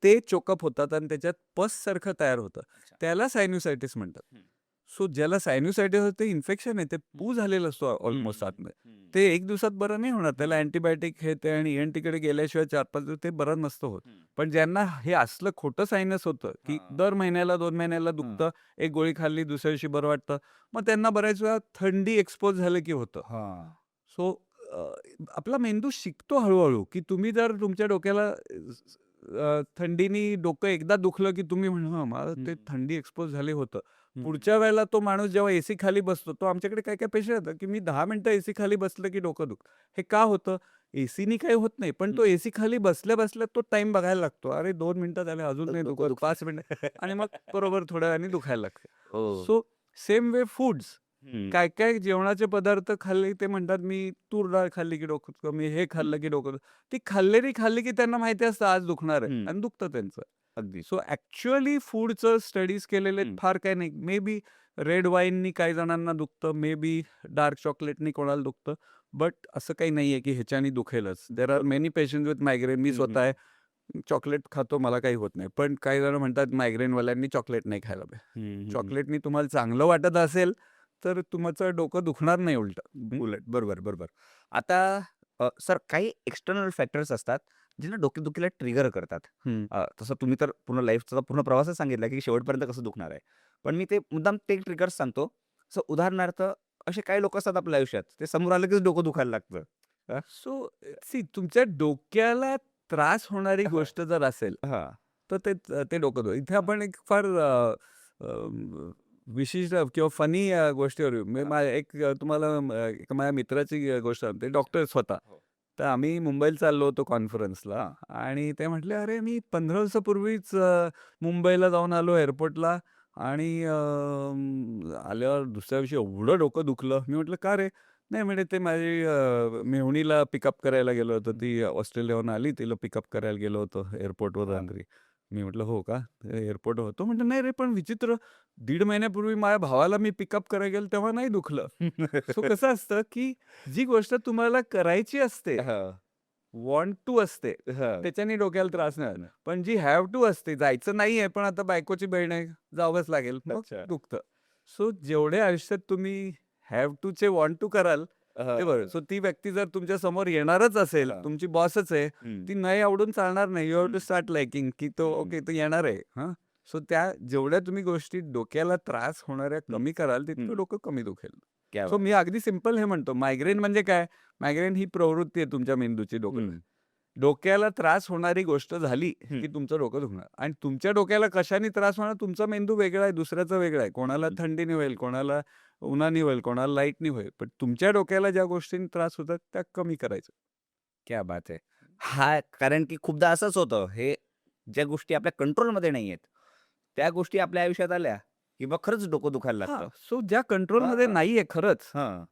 ते चोकअप होतात आणि त्याच्यात पससारखं तयार होतं. अच्छा. त्याला सायनुसायटिस म्हणतात. हं. सो ज्याला सायनुसायटिस होतं ते इन्फेक्शन आहे. ते पू झालेलं असतो ऑलमोस्ट हं. आतमध्ये. हं. ते 1 दिवसात बरं नाही होणार. त्याला अँटिबायोटिक हे ते आणि ENTकडे गेल्याशिवाय 4-5 दिवस ते बरं नसतं होत. हं. पण ज्यांना हे असलं खोटं सायनस होतं, की हां. दर महिन्याला 2 महिन्याला दुखतं, एक गोळी खाल्ली दुसऱ्या दिवशी बरं वाटतं. मग त्यांना बऱ्याच वेळा थंडी एक्सपोज झालं की होतं. हां. सो आपला मेंदू शिकतो हळू-हळू, की तुम्ही जर तुमच्या डोक्याला थंडीनी डोकं एकदा दुखलं, की तुम्ही म्हणा मला ते हं. थंडी एक्सपोज झाली होतं. हं. पुढच्या वेळेला तो माणूस जेव्हा एसी खाली बसतो, तो आमच्याकडे काय-काय पेशंट येतात, की मी 10 मिनिटं एसी खाली बसलं, की डोकं दुखतं. हे का होतं? एसीनी काही होत नाही, पण हं. तो एसी खाली बसल्या-बसल्या तो टाईम बघायला लागतो. अरे 2 मिनिटं झाले अजून नाही डोकं दुखत, 5 मिनिटं आणि मग बरोबर थोड्या वेळाने दुखायला लागतं. हो. So same way foods. हं. काय-काय जेवणाचे पदार्थ खाल्ले ते म्हणतात, मी तूर डाळ खाल्ली की डोकं दुखतं, मी हे खाल्लं की डोकं दुखतं. ती खाल्ली की त्यांना माहिती असतं आज दुखणार आहे हं. आणि दुखतं त्यांचं. अगदी. सो ॲक्चुअली फूडचं स्टडीज केलेले हं. फार काही नाही. मे बी रेड वाईननी काही जणांना दुखतं, मे बी डार्क चॉकलेटनी कोणाला दुखतं. बट असं काही नाहीये की ह्याच्यानी दुखेलच. There are many patients with migraine. मी हं, स्वतः हं. आहे. चॉकलेट खातो, मला काही होत नाही. पण काही जण म्हणतात मायग्रेनवाल्यांनी चॉकलेट नाही खायला पाहिजे. हं, हं. चॉकलेटनी तुम्हाला चांगलं वाटत असेल, तर तुमचं डोकं दुखणार नाही उलटं. उलट. बरोबर, बरोबर. आता सर काही एक्सटर्नल फॅक्टर्स असतात, जे ना डोकेदुखीला ट्रिगर करतात. हं. तसं तुम्ही तर पूर्ण लाईफचा पूर्ण प्रवासच सांगितला, की शेवटपर्यंत कसं दुखणार आहे. पण मी ते मुद्दाम ते ट्रिगर्स सांगतो. सो उदाहरणार्थ असे काही लोक असतात आपल्या आयुष्यात, ते समोर आलं कीच डोकं दुखायला लागतं. सो सी तुमच्या डोक्याला त्रास होणारी गोष्ट जर असेल, हां. तर ते डोकं इथे आपण एक फार विशिष्ट किंवा फनी गोष्टीवर येऊ. मी एक तुम्हाला एक माझ्या मित्राची गोष्ट सांगते. डॉक्टर स्वतः. हो. तर आम्ही मुंबईला चाललो होतो कॉन्फरन्सला हां. आणि ते म्हटले, "अरे, मी 15 दिवसापूर्वीच मुंबईला जाऊन आलो एअरपोर्टला आणि आल्यावर दुसऱ्या दिवशी एवढं डोकं दुखलं." मी म्हटलं, "का रे?" नाही म्हणे, "ते माझी मेहुणीला पिकअप करायला गेलो होतो. ती ऑस्ट्रेलियाहून आली, तिला पिकअप करायला गेलो होतो एअरपोर्टवर हां. रात्री." मी म्हटलं, "हो का? एअरपोर्टवर होतो?" म्हटलं, "नाही रे, पण विचित्र. 1.5 महिन्यापूर्वी माझ्या भावाला मी पिकअप करायला गेलो तेव्हा नाही दुखलं." सो कसं असतं, की जी गोष्ट तुम्हाला करायची असते, हां. वॉन्ट टू असते, हां. त्याच्याने डोक्याला त्रास नाही होत. पण जी हॅव टू असते, जायचं नाहीये पण आता बायकोची बहीण आहे, जावंच लागेल, मग अच्छा. दुखतं. सो जेवढे आयुष्यात तुम्ही हॅव टूचे वॉन्ट टू कराल, हां. ते बरं. सो ती व्यक्ती जर तुमच्या समोर येणारच असेल, हां. तुमची बॉसच आहे, हं. ती नाही आवडून चालणार नाही. यू हॅव टू हं. स्टार्ट लाइकिंग, की तो हं. ओके, तो येणार आहे. हां. सो त्या जेवढ्या तुम्ही गोष्टी डोक्याला त्रास होणाऱ्या हं. कमी कराल, हं. तितकं डोकं कमी दुखेल. क्या सो मी अगदी सिंपल हे म्हणतो, मायग्रेन म्हणजे काय? मायग्रेन ही प्रवृत्ती आहे तुमच्या मेंदूची हम्म. डोक्याला त्रास होणारी गोष्ट झाली हम्म. की तुमचं डोकं दुखणार. आणि तुमच्या डोक्याला कशाने त्रास होणार? तुमचा मेंदू वेगळा आहे, दुसऱ्याचा वेगळा आहे. कोणाला हम्म. थंडीने होईल, कोणाला उन्हाने होईल, कोणाला लाईटनी होईल. पण तुमच्या डोक्याला ज्या गोष्टींनी त्रास होतात त्या कमी करायचं. क्या बात आहे. हा, कारण की खूपदा असंच होतं, हे ज्या गोष्टी आपल्या कंट्रोलमध्ये नाही आहेत, त्या गोष्टी आपल्या आयुष्यात आल्या की मग खरंच डोकं दुखायला लागतं. सो ज्या कंट्रोलमध्ये हां. नाहीये खरंच, हां.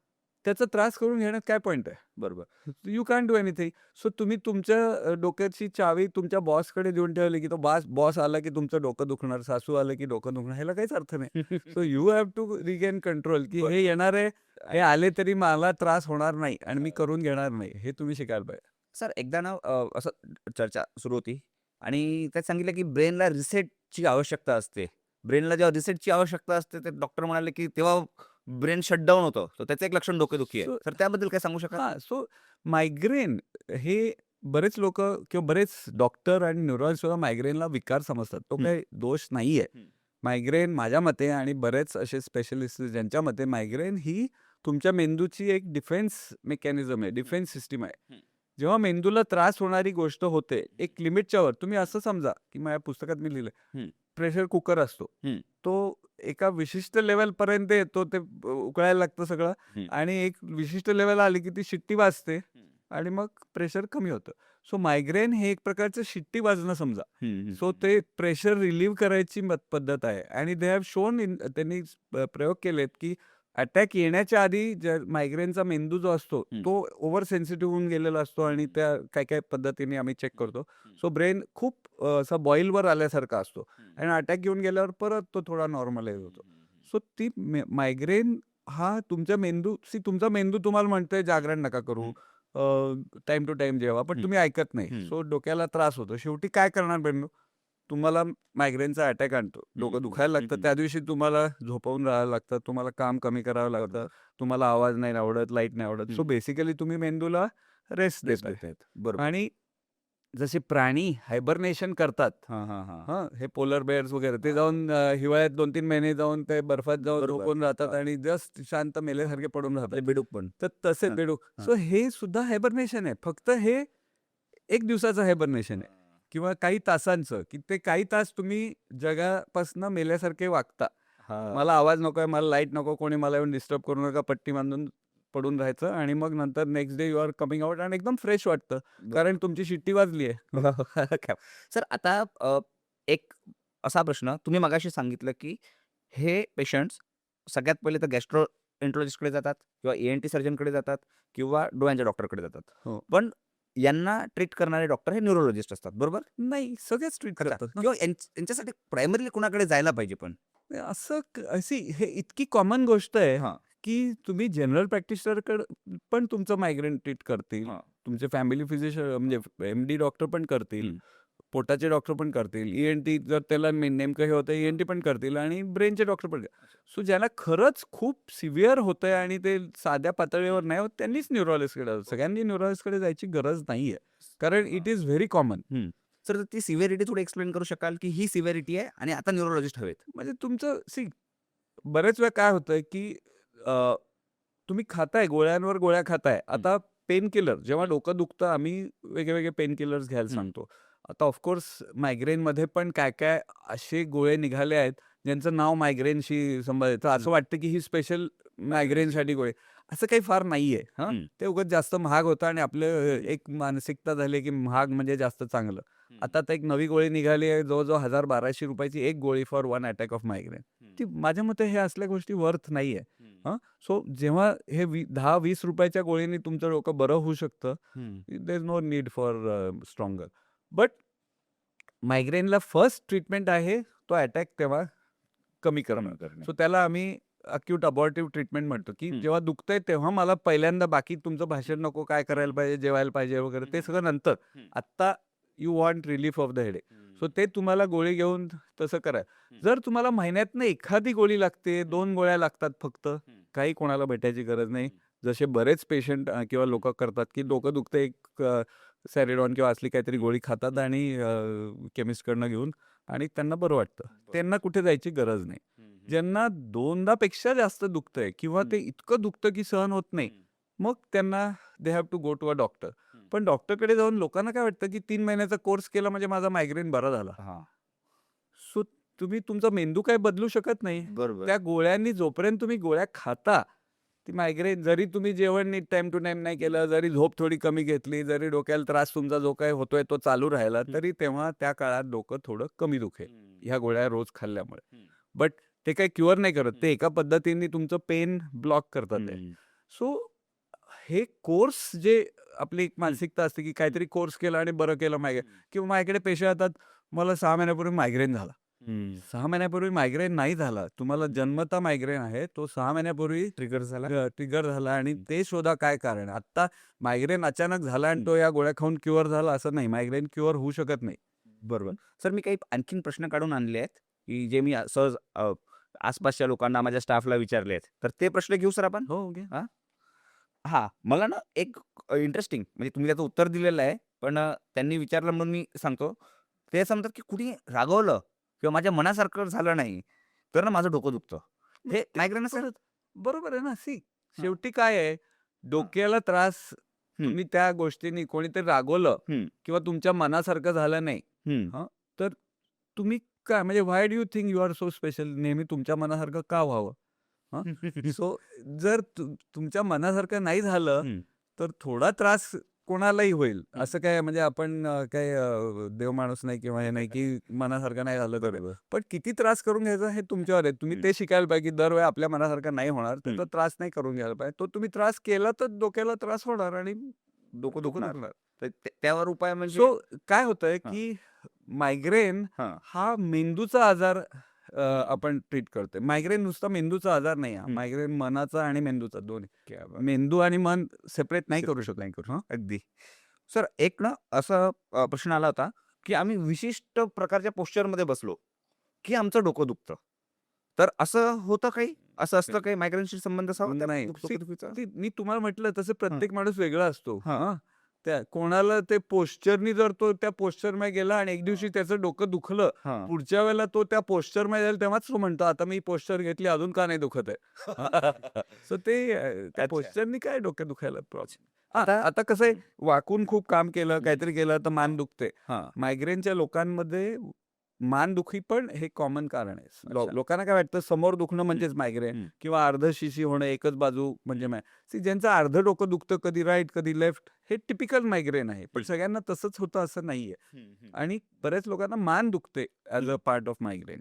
त्याचा त्रास करून घेण्यात काय पॉइंट आहे? बरोबर. You can do anything. So तुम्ही तुमच्या डोक्याची चावी तुमच्या बॉसकडे देऊन ठेवली की तो बॉस आला की तुमचं डोकं दुखणार, सासू आलं की डोकं दुखणार, ह्याला काहीच अर्थ नाही. So you have to regain control की हे येणार आहे, हे आले तरी मला त्रास होणार नाही आणि मी करून घेणार नाही. हे तुम्ही शिकायला पाहिजे. सर, एकदा ना असं चर्चा सुरू होती आणि त्यात सांगितलं की ब्रेनला रिसेटची आवश्यकता असते. ब्रेनला जेव्हा रिसेटची आवश्यकता असते, ते डॉक्टर म्हणाले की तेव्हा ब्रेन शटडाऊन होतं. तर त्याचं एक लक्षण डोकेदुखी आहे. So- तर त्याबद्दल काय सांगू शकाल? सो मायग्रेन हे बरेच लोक किंवा बरेच डॉक्टर आणि न्यूरोलॉजिस्ट सुद्धा मायग्रेनला विकार समजतात. तो हं. काही दोष नाहीये. हं. मायग्रेन माझ्या मते आणि बरेच असे स्पेशलिस्ट ज्यांच्या मते मायग्रेन ही तुमच्या मेंदूची एक डिफेन्स मेकॅनिझम आहे, डिफेन्स सिस्टीम आहे. हं. जेव्हा मेंदूला त्रास होणारी गोष्ट होते एक लिमिटच्या वर, तुम्ही असं समजा की माझ्या पुस्तकात मी लिहिलंय, हं. प्रेशर कुकर असतो, हं. तो एका विशिष्ट लेवल पर्यंत येतो, ते उकळायला लागतं सगळं, हं. आणि एक विशिष्ट लेवल आली की ती शिट्टी वाजते आणि मग प्रेशर कमी होतं. सो मायग्रेन हे एक प्रकारचं शिट्टी वाजणं समजा. हं. सो ते प्रेशर रिलीव्ह करायची पद्धत आहे. आणि दे हॅव शोन त्यांनी प्रयोग केलेत की अटॅक येण्याच्या आधी मायग्रेनचा मेंदू जो असतो हं. तो ओव्हर सेन्सिटिव्ह होऊन गेलेला असतो आणि त्या काय काय पद्धतीने आम्ही चेक करतो. सो ब्रेन खूप असा बॉईलवर आल्यासारखा असतो आणि अटॅक येऊन गेल्यावर परत तो थोडा नॉर्मलाइज होतो. सो ती मायग्रेन हा तुमचा मेंदू तुम्हाला म्हणतोय जागरण नका करू, टाइम टू टाइम जेवा, पण तुम्ही ऐकत नाही. हं. सो डोक्याला त्रास होतो. शेवटी काय करणार मेंदू? तुम्हाला मायग्रेनचा अटॅक आणतो, डोकं दुखायला लागतं, त्या दिवशी तुम्हाला झोपवून राहायला लागतं, तुम्हाला काम कमी करावं लागतं, तुम्हाला आवाज नाही आवडत, लाईट नाही आवडत. सो बेसिकली तुम्ही मेंदूला रेस्ट देताय. बरोबर. आणि जसे प्राणी हायबरनेशन करतात, हां, हां, हां. हे पोलर बेअर्स वगैरे, ते जाऊन हिवाळ्यात 2-3 महिने जाऊन ते बर्फात जाऊन बरोबर. झोपून राहतात आणि जस्ट शांत मेल्यासारखे पडून राहतात. आपले बेडूक पण. तर तसे हां, बेडूक. हां. सो हे सुद्धा हायबरनेशन आहे. फक्त हे 1 दिवसाचं हायबरनेशन आहे किंवा काही तासांचं, की ते काही तास तुम्ही जगापासनं मेल्यासारखे वागता. हां. मला आवाज नकोय, मला लाईट नको, कोणी मला येऊन डिस्टर्ब करू नका, पट्टी बांधून पडून राहायचं आणि मग नंतर next day you are coming out आणि एकदम फ्रेश वाटतं, कारण तुमची शिट्टी वाजली आहे. काय सर, आता एक असा प्रश्न, तुम्ही मगाशी सांगितलं की हे पेशंट्स सगळ्यात पहिले तर गॅस्ट्रोएंट्रोलॉजिस्टकडे जातात किंवा ENT सर्जनकडे जातात किंवा डोळ्यांच्या डॉक्टरकडे जातात. हो. पण यांना ट्रीट करणारे डॉक्टर हे न्यूरोलॉजिस्ट असतात, बरोबर? नाही, सगळेच ट्रीट अच्छा. करतात ना. किंवा यांच्यासाठी प्रायमरीली कुणाकडे जायला पाहिजे पण? अशी हे इतकी कॉमन गोष्ट आहे हां. की तुम्ही जनरल प्रॅक्टिशनरकडे पण तुमचं मायग्रेन ट्रीट करतील, हां. तुमचे फॅमिली फिजिशियन म्हणजे MD डॉक्टर पण करतील, हं. पोटाचे डॉक्टर पण करतील, ENT जर त्याला नेमकं हे होतं ENT पण करतील आणि ब्रेनचे डॉक्टर पण. सो ज्याला खरंच खूप सिव्हिअर होतंय आणि ते साध्या पातळीवर नाही होत, त्यांनीच न्यूरोलॉजिस्टकडे जावं. सगळ्यांनी न्यूरोलॉजिस्टकडे जायची गरज नाहीये, कारण it is very common. Sir, ती सिव्हिअरिटी थोडी एक्सप्लेन करू शकाल की ही सिव्हिअरिटी आहे आणि आता न्यूरोलॉजिस्ट हवेत? म्हणजे तुमचं बरेच वेळा काय होतंय की तुम्ही खाताय, गोळ्यांवर गोळ्या खाताय. आता पेन किलर, जेव्हा डोकं दुखतं आम्ही वेगळे पेन किलर्स घ्यायला सांगतो. आता ऑफकोर्स मायग्रेनमध्ये पण काय काय असे गोळे निघाले आहेत ज्यांचं नाव मायग्रेनशी संबंधित, असं वाटतं की ही स्पेशल मायग्रेनसाठी गोळे. असं काही फार नाहीये. ते उगाच जास्त महाग होतं आणि आपलं एक मानसिकता झाली की महाग म्हणजे जास्त चांगलं. आता तर एक नवी गोळी निघाली आहे, जवळजवळ 1,000-1,200 रुपयाची एक गोळी फॉर 1 अटॅक ऑफ मायग्रेन. ती माझ्या मते हे असल्या गोष्टी वर्थ नाहीये. सो जेव्हा हे 10-20 रुपयाच्या गोळीने तुमचं डोकं बरं होऊ शकतं, there is no need for stronger. But मायग्रेनला फर्स्ट ट्रीटमेंट आहे तो अटॅक तेव्हा कमी करणं. सो त्याला आम्ही अक्यूट अबॉर्टिव्ह ट्रीटमेंट म्हणतो, की जेव्हा दुखतंय तेव्हा मला पहिल्यांदा बाकी तुमचं भाषण नको, काय करायला पाहिजे, जेवायला पाहिजे वगैरे, ते सगळं नंतर. आत्ता you want relief of the headache. So ते तुम्हाला गोळी घेऊन तसं करा. जर तुम्हाला महिन्यातनं एखादी गोळी लागते, 2 गोळ्या लागतात फक्त, काही कोणाला भेटायची गरज नाही. जसे बरेच पेशंट किंवा लोक करतात की डोकं दुखतं, एक सॅरिडॉन किंवा असली काहीतरी गोळी खातात आणि केमिस्टकडनं घेऊन, आणि त्यांना बरं वाटतं. त्यांना कुठे जायची गरज नाही. ज्यांना 2दा पेक्षा जास्त दुखतंय किंवा ते इतकं दुखतं की सहन होत नाही, मग त्यांना they have to go to a doctor. पण डॉक्टरकडे जाऊन लोकांना काय वाटतं की 3 महिन्याचा कोर्स केला म्हणजे माझा मायग्रेन बरा झाला. हां. सो तुम्ही तुमचा मेंदू काही बदलू शकत नाही. बरोबर. त्या गोळ्यांनी जोपर्यंत तुम्ही गोळ्या खाता, ती मायग्रेन जरी तुम्ही जेवण नीट टाईम टू टाईम नाही केलं, जरी झोप थोडी कमी घेतली, जरी डोक्याला त्रास तुमचा जो काही होतोय तो चालू राहिला, तरी तेव्हा त्या काळात डोकं थोडं कमी दुखेल, ह्या गोळ्या रोज खाल्ल्यामुळे. बट ते काही क्युअर नाही करत. ते एका पद्धतीने तुमचं पेन ब्लॉक करतात आहे. सो हे कोर्स जे आपली एक मानसिकता असते की काहीतरी कोर्स केला आणि बरं केलं मायग्रेन, किंवा माझ्याकडे पेशंट येतात, मला 6 महिन्यापूर्वी मायग्रेन झाला. 6 महिन्यापूर्वी मायग्रेन नाही झाला. तुम्हाला जन्मता मायग्रेन आहे. तो 6 महिन्यापूर्वी ट्रिगर झाला. ट्रिगर झाला आणि ते शोधा काय कारण आहे. आत्ता मायग्रेन अचानक झाला आणि तो या गोळ्या खाऊन क्युअर झाला असं नाही. मायग्रेन क्युअर होऊ शकत नाही. बरोबर. सर, मी काही आणखीन प्रश्न काढून आणले आहेत, की जे मी सहज आसपासच्या लोकांना, माझ्या स्टाफला विचारले आहेत. तर ते प्रश्न घेऊ सर आपण? हो, घ्या. हां, मला ना एक इंटरेस्टिंग, म्हणजे तुम्ही त्याचं उत्तर दिलेलं आहे, पण त्यांनी विचारलं म्हणून मी सांगतो. ते असं म्हणतात, की कुणी रागवलं किंवा माझ्या मनासारखं झालं नाही, तर ना माझं डोकं दुखतं. हे मायग्रेन असेल? बरोबर आहे ना. शेवटी काय आहे, डोक्याला त्रास तुम्ही त्या गोष्टींनी कोणीतरी रागवलं किंवा तुमच्या मनासारखं झालं नाही, तर तुम्ही काय म्हणजे why do you think you are so special? नेहमी तुमच्या मनासारखं का व्हावं? सो जर तुमच्या मनासारखं नाही झालं, तर थोडा त्रास कोणालाही होईल. असं काय म्हणजे आपण काय देव माणूस नाही किंवा हे नाही की मनासारखं नाही झालं तर. पण किती त्रास करून घ्यायचा हे तुमच्यावर आहे. तुम्ही ते शिकायला पाहिजे की दरवेळी आपल्या मनासारखं नाही होणार, त्याचा त्रास नाही करून घ्यायला पाहिजे. तो तुम्ही त्रास केला तर डोक्याला त्रास होणार आणि डोकं दुखणार. दुखणार. तर त्यावर उपाय म्हणजे? सो काय होतंय की मायग्रेन हा मेंदूचा आजार आपण ट्रीट करतोय. मायग्रेन नुसता मेंदूचा आजार नाही. मायग्रेन मनाचा आणि मेंदूचा दोन्ही. मेंदू आणि मन सेपरेट नाही करू शकत. नाही करू. अगदी. सर, एक ना असा प्रश्न आला होता, की आम्ही विशिष्ट प्रकारच्या पोश्चरमध्ये बसलो, की आमचं डोकं दुखतं. तर असं होतं काही? असं असतं काही मायग्रेनशी संबंध असावा त्या नाही. डोकेदुखीचा? मी तुम्हाला म्हटलं तसं प्रत्येक माणूस वेगळा असतो. हां. त्या कोणाला ते पोश्चरनी जर तो त्या पोश्चरमध्ये गेला आणि एक दिवशी त्याचं डोकं दुखलं, हां. पुढच्या वेळेला तो त्या पोश्चरमध्ये जाईल तेव्हाच तो म्हणतो, आता मी पोश्चर घेतली अजून का नाही दुखत आहे. सो ते त्या अच्छा. पोश्चरनी काय डोकं दुखायला प्रॉब्लेम. आता- आता कसं आहे, वाकून खूप काम केलं, काहीतरी केलं तर मान दुखते. हां. मायग्रेनच्या लोकांमध्ये मानदुखी पण हे कॉमन कारण आहे. अच्छा. लोकांना काय वाटतं समोर दुखणं म्हणजेच मायग्रेन किंवा अर्ध शिशी होणं एकच बाजू म्हणजे ज्यांचं अर्ध डोकं दुखतं कधी राईट कधी लेफ्ट, हे टिपिकल मायग्रेन आहे. पण सगळ्यांना तसंच होतं असं नाहीये. आणि बऱ्याच लोकांना मान दुखते as a part of migraine.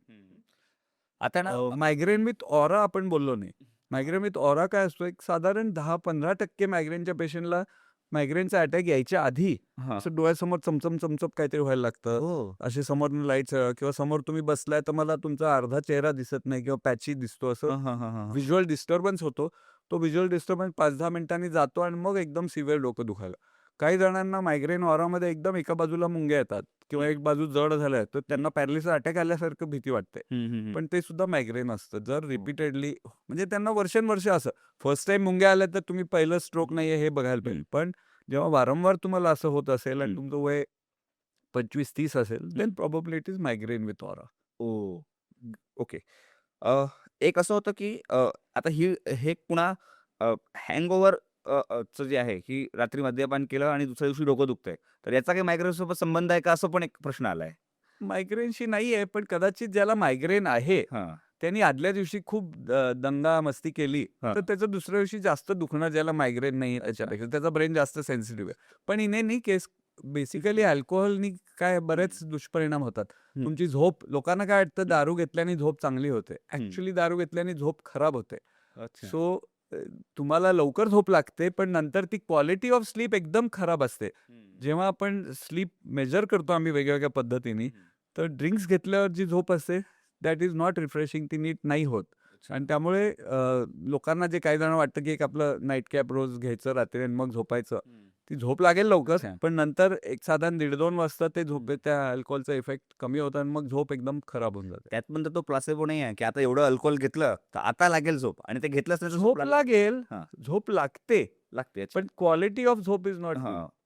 आता ना मायग्रेन विथ ऑरा आपण बोललो नाही. मायग्रेन विथ ऑरा काय असतो, एक साधारण 10-15% मायग्रेनच्या पेशंटला मायग्रेनचा अटॅक यायच्या आधी असं डोळ्यासमोर चमचम चमचम काहीतरी व्हायला लागतं. हो. असे समोरनं लाईट्स किंवा समोर तुम्ही बसलाय तर मला तुमचा अर्धा चेहरा दिसत नाही किंवा पॅची दिसतो, असं व्हिज्युअल डिस्टर्बन्स होतो. तो व्हिज्युअल डिस्टर्बन्स 5-10 मिनिटांनी जातो आणि मग एकदम सिव्हिअर डोकं दुखायला. काही जणांना मायग्रेन ऑरामध्ये एकदम एका बाजूला मुंग्या येतात किंवा एक बाजू जड झाल्या तर त्यांना पॅरालिसिस अटॅक आल्यासारखं भीती वाटते. पण ते सुद्धा मायग्रेन असतं. जर रिपीटेडली म्हणजे त्यांना वर्षानुवर्ष असं फर्स्ट टाइम मुंग्या आल्या तर तुम्ही पहिलं स्ट्रोक नाहीये हे बघायला पाहिजे. पण जेव्हा वारंवार तुम्हाला असं होत असेल आणि तुमचं वय 25-30 असेल, then probably it is migraine with aura. Okay. एक असं होतं, की आता हे पुन्हा हँगओव्हर चं जे आहे, की रात्री मद्यपान केलं आणि दुसऱ्या दिवशी डोकं दुखतंय. तर याचा काही मायग्रेनसोबत संबंध आहे का? असं पण एक प्रश्न आलाय. मायग्रेनशी नाहीये, पण कदाचित ज्याला मायग्रेन आहे त्यांनी आदल्या दिवशी खूप दंगा मस्ती केली तर त्याचं दुसऱ्या दिवशी जास्त दुखणं ज्याला मायग्रेन नाही त्याच्यापेक्षा त्याचा ब्रेन जास्त सेन्सिटिव्ह आहे. पण इन एनी केस बेसिकली अल्कोहोलनी काय बरेच दुष्परिणाम होतात. तुमची झोप, लोकांना काय वाटतं दारू घेतल्याने झोप चांगली होते. ऍक्च्युली दारू घेतल्याने झोप खराब होते. सो तुम्हाला लवकर झोप लागते पण नंतर ती क्वालिटी ऑफ स्लीप एकदम खराब असते. जेव्हा आपण स्लीप मेजर करतो आम्ही वेगवेगळ्या पद्धतीने, तर ड्रिंक्स घेतल्यावर जी झोप असते दॅट इज नॉट रिफ्रेशिंग, ती नीट नाही होत. आणि त्यामुळे लोकांना जे काही जण वाटतं की एक आपलं नाईट कॅप रोज घ्यायचं रात्री आणि मग झोपायचं, ती झोप लागेल लवकर पण नंतर एक साधारण 1.5-2 वाजता ते झोपे त्या अल्कोहोलचा इफेक्ट कमी होतो आणि मग झोप एकदम खराब होऊन जाते. त्यात पण तर तो प्लासेबो नाही आहे, की आता एवढं अल्कोहोल घेतलं तर आता लागेल झोप, आणि ते घेतलंच नाही तर झोप लागेल, हां. झोप लागते, लागते. पण क्वालिटी ऑफ झोप इज नॉट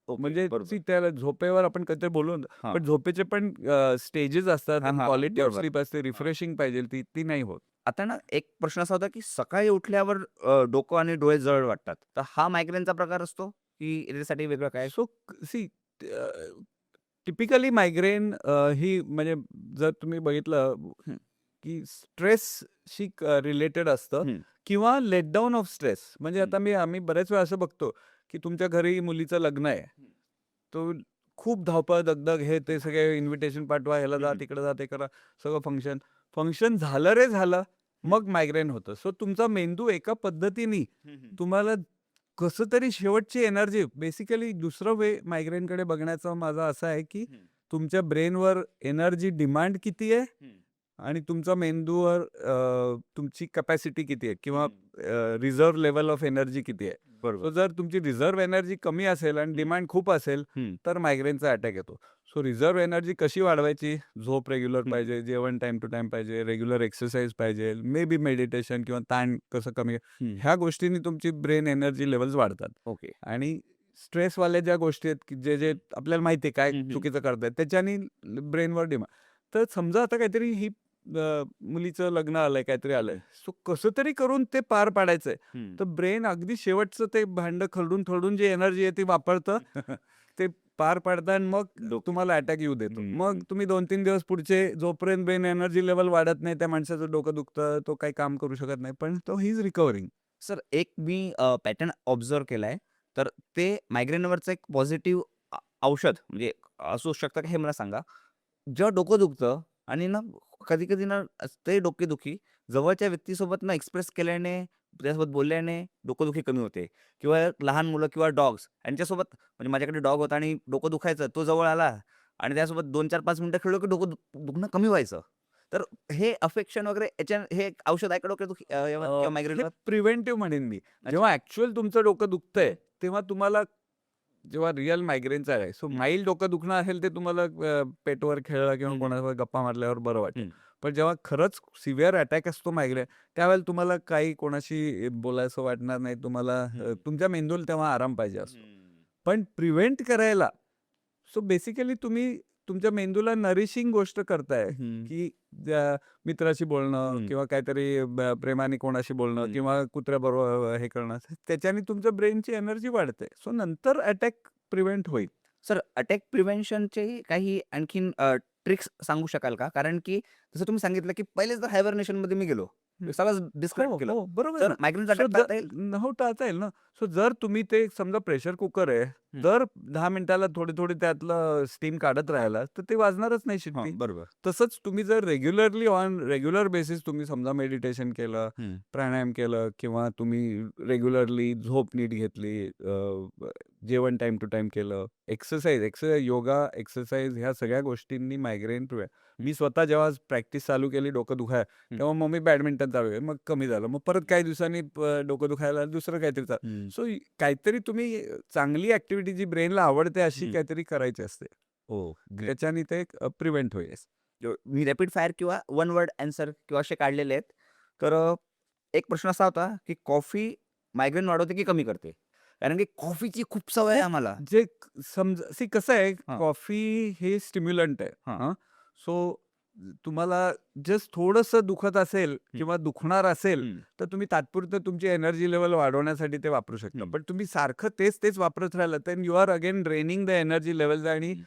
म्हणजे त्याला झोपेवर आपण कधी बोलू, पण झोपेचे पण स्टेजेस असतात, क्वालिटी ऑफ स्लीप असते, रिफ्रेशिंग पाहिजे ती नाही होत. आता ना एक प्रश्न असा होता, की सकाळी उठल्यावर डोकं आणि डोळे जड वाटतात. तर हा मायग्रेनचा प्रकार असतो, की याच्यासाठी वेगळं काय? सो सी टिपिकली मायग्रेन ही म्हणजे जर तुम्ही बघितलं हं, की स्ट्रेसशी रिलेटेड असतं हं, किंवा लेट डाऊन ऑफ स्ट्रेस. म्हणजे हं, आता आम्ही बऱ्याच वेळा असं बघतो की तुमच्या घरी मुलीचं लग्न आहे. हं, तो खूप धावपळ, दगदग हे ते सगळे इन्व्हिटेशन पाठवा, ह्याला जा, हं, तिकडे जा, ते करा, सगळं फंक्शन. फंक्शन झालं रे झालं, हं, मग मायग्रेन होतं. सो तुमचा मेंदू एका पद्धतीने हं, हं, तुम्हाला कसं तरी शेवटची एनर्जी बेसिकली दुसरं वे मायग्रेनकडे बघण्याचा माझा असा आहे, की हं, तुमच्या ब्रेनवर एनर्जी डिमांड किती आहे हं, आणि तुमच्या मेंदूवर तुमची कॅपॅसिटी किती आहे किंवा हं. रिझर्व्ह लेव्हल ऑफ एनर्जी किती आहे. बरोबर. सो जर तुमची रिझर्व्ह एनर्जी कमी असेल आणि हं, डिमांड खूप असेल, हं, तर मायग्रेनचा अटॅक येतो. सो रिझर्व्ह एनर्जी कशी वाढवायची? झोप रेग्युलर हं, पाहिजे, जेवण टाईम टू टाईम पाहिजे, रेग्युलर एक्सरसाइज पाहिजे, मे बी मेडिटेशन किंवा ताण कसं कमी हं. ह्या गोष्टींनी तुमची ब्रेन एनर्जी लेव्हल्स वाढतात. ओके. आणि स्ट्रेसवाल्या ज्या गोष्टी आहेत, की जे आपल्याला माहिती आहे काय हं, हं, चुकीचं करतायत, त्याच्यानी ब्रेनवर डिमांड. तर समजा आता काहीतरी ही मुलीचं लग्न आलंय, काहीतरी आलंय. हं, सो कसं तरी करून ते पार पाडायचंय. हं. तर ब्रेन अगदी शेवटचं ते भांडं खरडून-खरडून जी एनर्जी आहे ती वापरतं. ते पार पाडतं आणि मग डोके. तुम्हाला अटॅक येऊ देतो. हं, मग हं. तुम्ही 2-3 दिवस पुढचे जोपर्यंत ब्रेन एनर्जी लेव्हल वाढत नाही, त्या माणसाचं डोकं दुखतं, तो काही काम करू शकत नाही. पण तो ही इज रिकव्हरिंग. सर एक मी पॅटर्न ऑब्झर्व्ह केलाय. तर ते मायग्रेनवरचं एक पॉझिटिव्ह औषध म्हणजे असू शकतं का हे मला सांगा? जेव्हा डोकं दुखतं आणि ना कधी-कधी ना ते डोकेदुखी जवळच्या व्यक्तीसोबत ना एक्सप्रेस केल्याने, त्याच्यासोबत बोलल्याने डोकंदुखी कमी होते किंवा लहान मुलं किंवा डॉग्स यांच्यासोबत म्हणजे माझ्याकडे डॉग होता आणि डोकं दुखायचं. तो जवळ आला आणि त्यासोबत 2, 4, 5 मिनिटं खेळलो की डोकं दुखणं कमी व्हायचं. तर हे अफेक्शन वगैरे हे एक औषध आहे का डोकेदुखी यावर किंवा हे मायग्रेनवर? प्रिव्हेंटिव्ह म्हणेन मी. अच्छा. जेव्हा ॲक्चुअल तुमचं डोकं दुखतंय, हं, तेव्हा तुम्हाला जेव्हा रिअल मायग्रेनचा आहे. सो हं, माईल डोकं दुखणं असेल ते तुम्हाला पेटवर खेळलं किंवा हं, हं, कोणासोबत गप्पा मारल्यावर बरं वाटेल. हं, पण जेव्हा खरंच सिव्हिअर अटॅक असतो मायग्रेन, त्यावेळेला तुम्हाला काही कोणाशी बोलायचं वाटणार नाही. तुम्हाला हं, तुमच्या मेंदूला तेव्हा आराम पाहिजे असतो. हं, पण प्रिव्हेंट करायला सो बेसिकली तुम्ही तुमच्या मेंदूला नरिशिंग गोष्ट करताय, हं, की मित्राशी बोलणं हं, किंवा काहीतरी प्रेमाने कोणाशी बोलणं हं. किंवा कुत्र्याबरोबर हे करणं. त्याच्याने तुमच्या ब्रेनची एनर्जी वाढते. सो नंतर अटॅक प्रिव्हेंट होईल. सर अटॅक प्रिव्हेन्शनचे काही आणखीन ट्रिक्स सांगू शकाल का? कारण की जसं तुम्ही सांगितलं, की पहिलेच जर हायबरनेशनमध्ये मी गेलो, हं. सगळंच डिस्क्राईब हो, केलं. हो. बरोबर आहे तर ना. मायग्रेनचा सो अटॅक टाळता येईल? हो, टाळता येईल ना. सो जर तुम्ही ते समजा प्रेशर कुकर आहे, हं. दर 10 मिनिटाला थोडी-थोडी त्यातलं स्टीम काढत राहिला, तर ते वाजणारच नाही हां, शिट्टी. बरोबर. तसच तुम्ही जर रेग्युलर बेसिस तुम्ही समजा मेडिटेशन केलं, हं, प्राणायाम केलं किंवा तुम्ही रेग्युलरली झोप नीट घेतली, जेवण टाईम टू टाईम केलं, योगा, एक्सरसाइज ह्या सगळ्या गोष्टींनी मायग्रेन मी स्वतः जेव्हा प्रॅक्टिस चालू केली डोकं दुखाय, हं, तेव्हा मग मी बॅडमिंटन चालू केलं. मग कमी झालं. मग परत काही दिवसांनी डोकं दुखायला दुसरं काहीतरी चालू. हं, सो काहीतरी तुम्ही चांगली ॲक्टिव्हिटी जी ब्रेनला आवडते अशी हं. काहीतरी करायची असते. हो, ग्रेट. त्याच्याने ते प्रिव्हेंट होईल. मी रॅपिड फायर किंवा वन वर्ड आन्सर किंवा असे काढलेले आहेत. तर एक प्रश्न असा होता, की कॉफी मायग्रेन वाढवते की कमी करते? कारण की कॉफीची खूप सवय आहे आम्हाला. जे समजा कसं आहे, हां, कॉफी हे स्टिम्युलंट आहे. हां. हां. सो तुम्हाला जस्ट थोडंसं दुखत असेल हं, किंवा दुखणार असेल, हं, तर तुम्ही तात्पुरतं तुमची एनर्जी लेव्हल वाढवण्यासाठी ते वापरू शकता. हं, पण तुम्ही सारखं तेच वापरत राहिलं, तर you are again draining the energy levels आणि हं.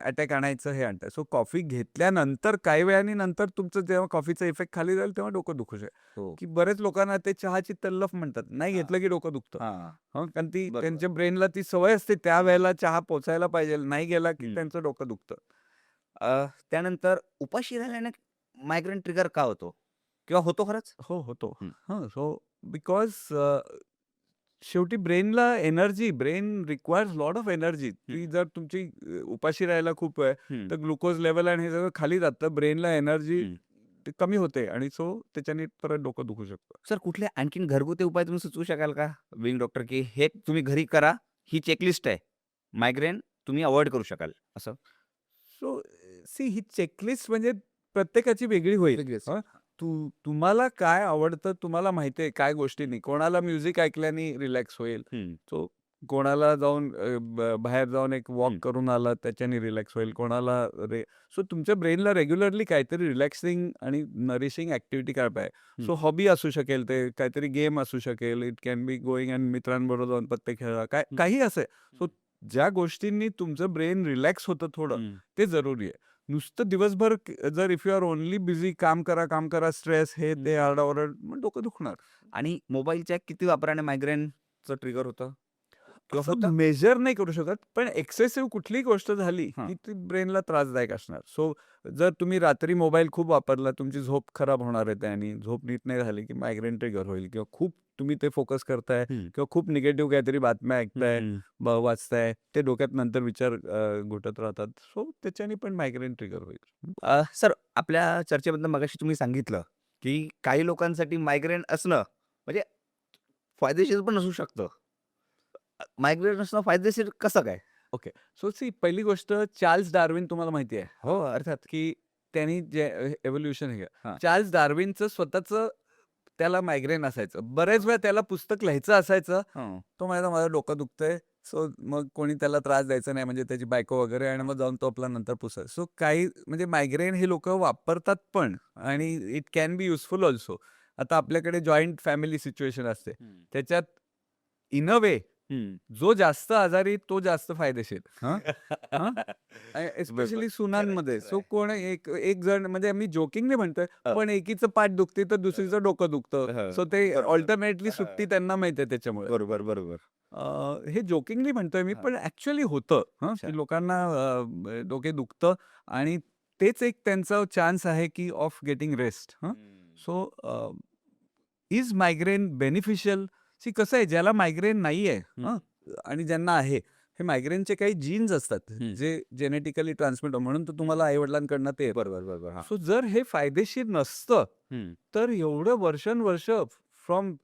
अटॅक आणायचं हे आणतं. सो कॉफी घेतल्यानंतर काही वेळाने नंतर तुमचं जेव्हा कॉफीचा इफेक्ट खाली जाईल, तेव्हा डोकं दुखू शकतं. हो. की बरेच लोकांना ते चहाची तल्लफ म्हणतात. नाही हां, घेतलं की डोकं दुखतं. हां. हं, कारण ती बरोबर. त्यांच्या ब्रेनला ती सवय असते त्यावेळेला चहा पोचायला पाहिजे. नाही गेला की हं. त्यांचं डोकं दुखतं. त्यानंतर उपाशी राहिल्याने मायग्रेन ट्रिगर का होतो? किंवा होतो खरंच? हो, होतो. हं, हं, सो बिकॉज शेवटी brain requires lot of energy. हं, ती जर तुमची उपाशी राहायला खूप वेळ, हं, तर ग्लुकोज लेव्हल आणि हे सगळं खाली जातं. ब्रेनला एनर्जी हं. कमी होते आणि सो त्याच्याने परत डोकं दुखू शकतं. सर कुठले आणखीन घरगुती उपाय तुम्ही सुचवू शकाल का? बिंग डॉक्टर की हे तुम्ही घरी करा, ही चेकलिस्ट आहे. मायग्रेन तुम्ही अव्हॉइड करू शकाल असं? सो ही चेकलिस्ट म्हणजे प्रत्येकाची वेगळी होईल. वेगळीच. हं. तुम्हाला काय आवडतं तुम्हाला माहिती आहे काय गोष्टींनी. कोणाला म्युझिक ऐकल्याने रिलॅक्स होईल. हं, सो कोणाला जाऊन बाहेर जाऊन एक वॉक हं. करून आला त्याच्याने रिलॅक्स होईल, कोणाला सो तुमच्या ब्रेनला रेग्युलरली काहीतरी रिलॅक्सिंग आणि नरिशिंग ॲक्टिव्हिटी करायला पाहिजे. हं. सो हॉबी असू शकेल, ते काहीतरी गेम असू शकेल, it can be going and मित्रांबरोबर जाऊन पत्ते खेळा, काही असे. सो ज्या गोष्टींनी तुमचं ब्रेन रिलॅक्स होतं थोडं, हं. ते जरुरी आहे. नुसतं दिवसभर जर if you are only busy, काम करा, स्ट्रेस हे ते आरडाओरड, मग डोकं दुखणार. आणि मोबाईलच्या किती वापराने मायग्रेनचं ट्रिगर होतं किंवा असं होतं? मेजर नाही करू शकत, पण एक्सेसिव्ह कुठलीही गोष्ट झाली हां. की ती ब्रेनला त्रासदायक असणार. सो जर तुम्ही रात्री मोबाईल खूप वापरला, तुमची झोप खराब होणार आहे त्यानी. झोप नीट नाही झाली की मायग्रेन ट्रिगर होईल, किंवा खूप तुम्ही ते फोकस करताय हं. किंवा खूप निगेटिव्ह काहीतरी बातम्या ऐकताय, हं. वाचताय, ते डोक्यात नंतर विचार घुटत राहतात. सो त्याच्याने पण मायग्रेन ट्रिगर होईल. सर, आपल्या चर्चेमधनं मगाशी तुम्ही सांगितलं, की काही लोकांसाठी मायग्रेन असणं म्हणजे फायदेशीर पण असू शकतं. मायग्रेन असणं फायदेशीर कसं काय? ओके. सो पहिली गोष्ट, चार्ल्स डार्विन तुम्हाला माहिती आहे, हो, अर्थात. की त्यांनी जे एव्होल्युशन हे हां. चार्ल्स डार्विनचं स्वतःचं त्याला मायग्रेन असायचं. बरेच वेळा त्याला पुस्तक लिहायचं असायचं. हं. तो म्हणायचा माझं डोकं दुखतंय. सो मग कोणी त्याला त्रास द्यायचा नाही, म्हणजे त्याची बायको वगैरे, आणि मग जाऊन तो आपला नंतर पुसायचा. सो काही म्हणजे मायग्रेन हे लोकं वापरतात पण, आणि it can be useful also. आता आपल्याकडे जॉइंट फॅमिली सिच्युएशन असते. हं. त्याच्यात इन अ वे हं. जो जास्त आजारी तो जास्त फायदेशीर. हां? हां? बरोबर. स्पेशली खरंय, सुनांमध्ये. सो खरंय. कोण एक एक जण, म्हणजे मी जोकिंगली म्हणतोय, हो. पण एकीचं पाठ दुखते तर दुसरीचं डोकं दुखतं. हो. सो ते बरोबर. अल्टरनेटली हां. सुट्टी त्यांना मिळते त्याच्यामुळे. बरोबर, बरोबर. हे जोकिंगली म्हणतोय मी, हां. पण ॲक्चुअली होतं अच्छा. की लोकांना डोके दुखतं, आणि तेच एक त्यांचा चान्स आहे की ऑफ गेटिंग रेस्ट. हं. So is migraine beneficial? कसं आहे, ज्याला मायग्रेन नाहीये हं. आणि ज्यांना आहे, हे मायग्रेनचे काही जीन्स असतात, हं. जे जेनेटिकली ट्रान्समिट, म्हणून तर तुम्हाला आई-वडिलांकडनं ते येतं. बरोबर, बरोबर. हां. सो जर हे फायदेशीर नसतं, हं. तर एवढं वर्षानुवर्ष फ्रॉम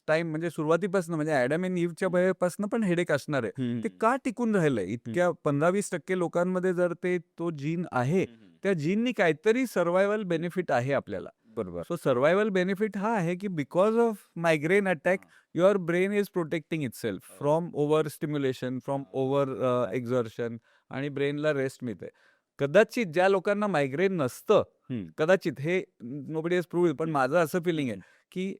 टाईम, म्हणजे सुरुवातीपासून, म्हणजे ॲडम एंड इव्हच्या वेळेपासून पण हेडेक असणार आहे. हं. ते का टिकून राहिलंय? इतक्या 15-20% लोकांमध्ये जर तो जीन आहे, त्या जीननी काहीतरी सर्व्हायव्हल बेनिफिट आहे आपल्याला. बरोबर. सो सर्व्हायव्हल बेनिफिट हा आहे की because of migraine attack, your brain is protecting itself from over stimulation, from over exertion, आणि ब्रेनला रेस्ट मिळते. कदाचित ज्या लोकांना मायग्रेन नसतं, हं. कदाचित हे नोबडी हॅज प्रूव्ड, पण माझं असं फिलिंग आहे की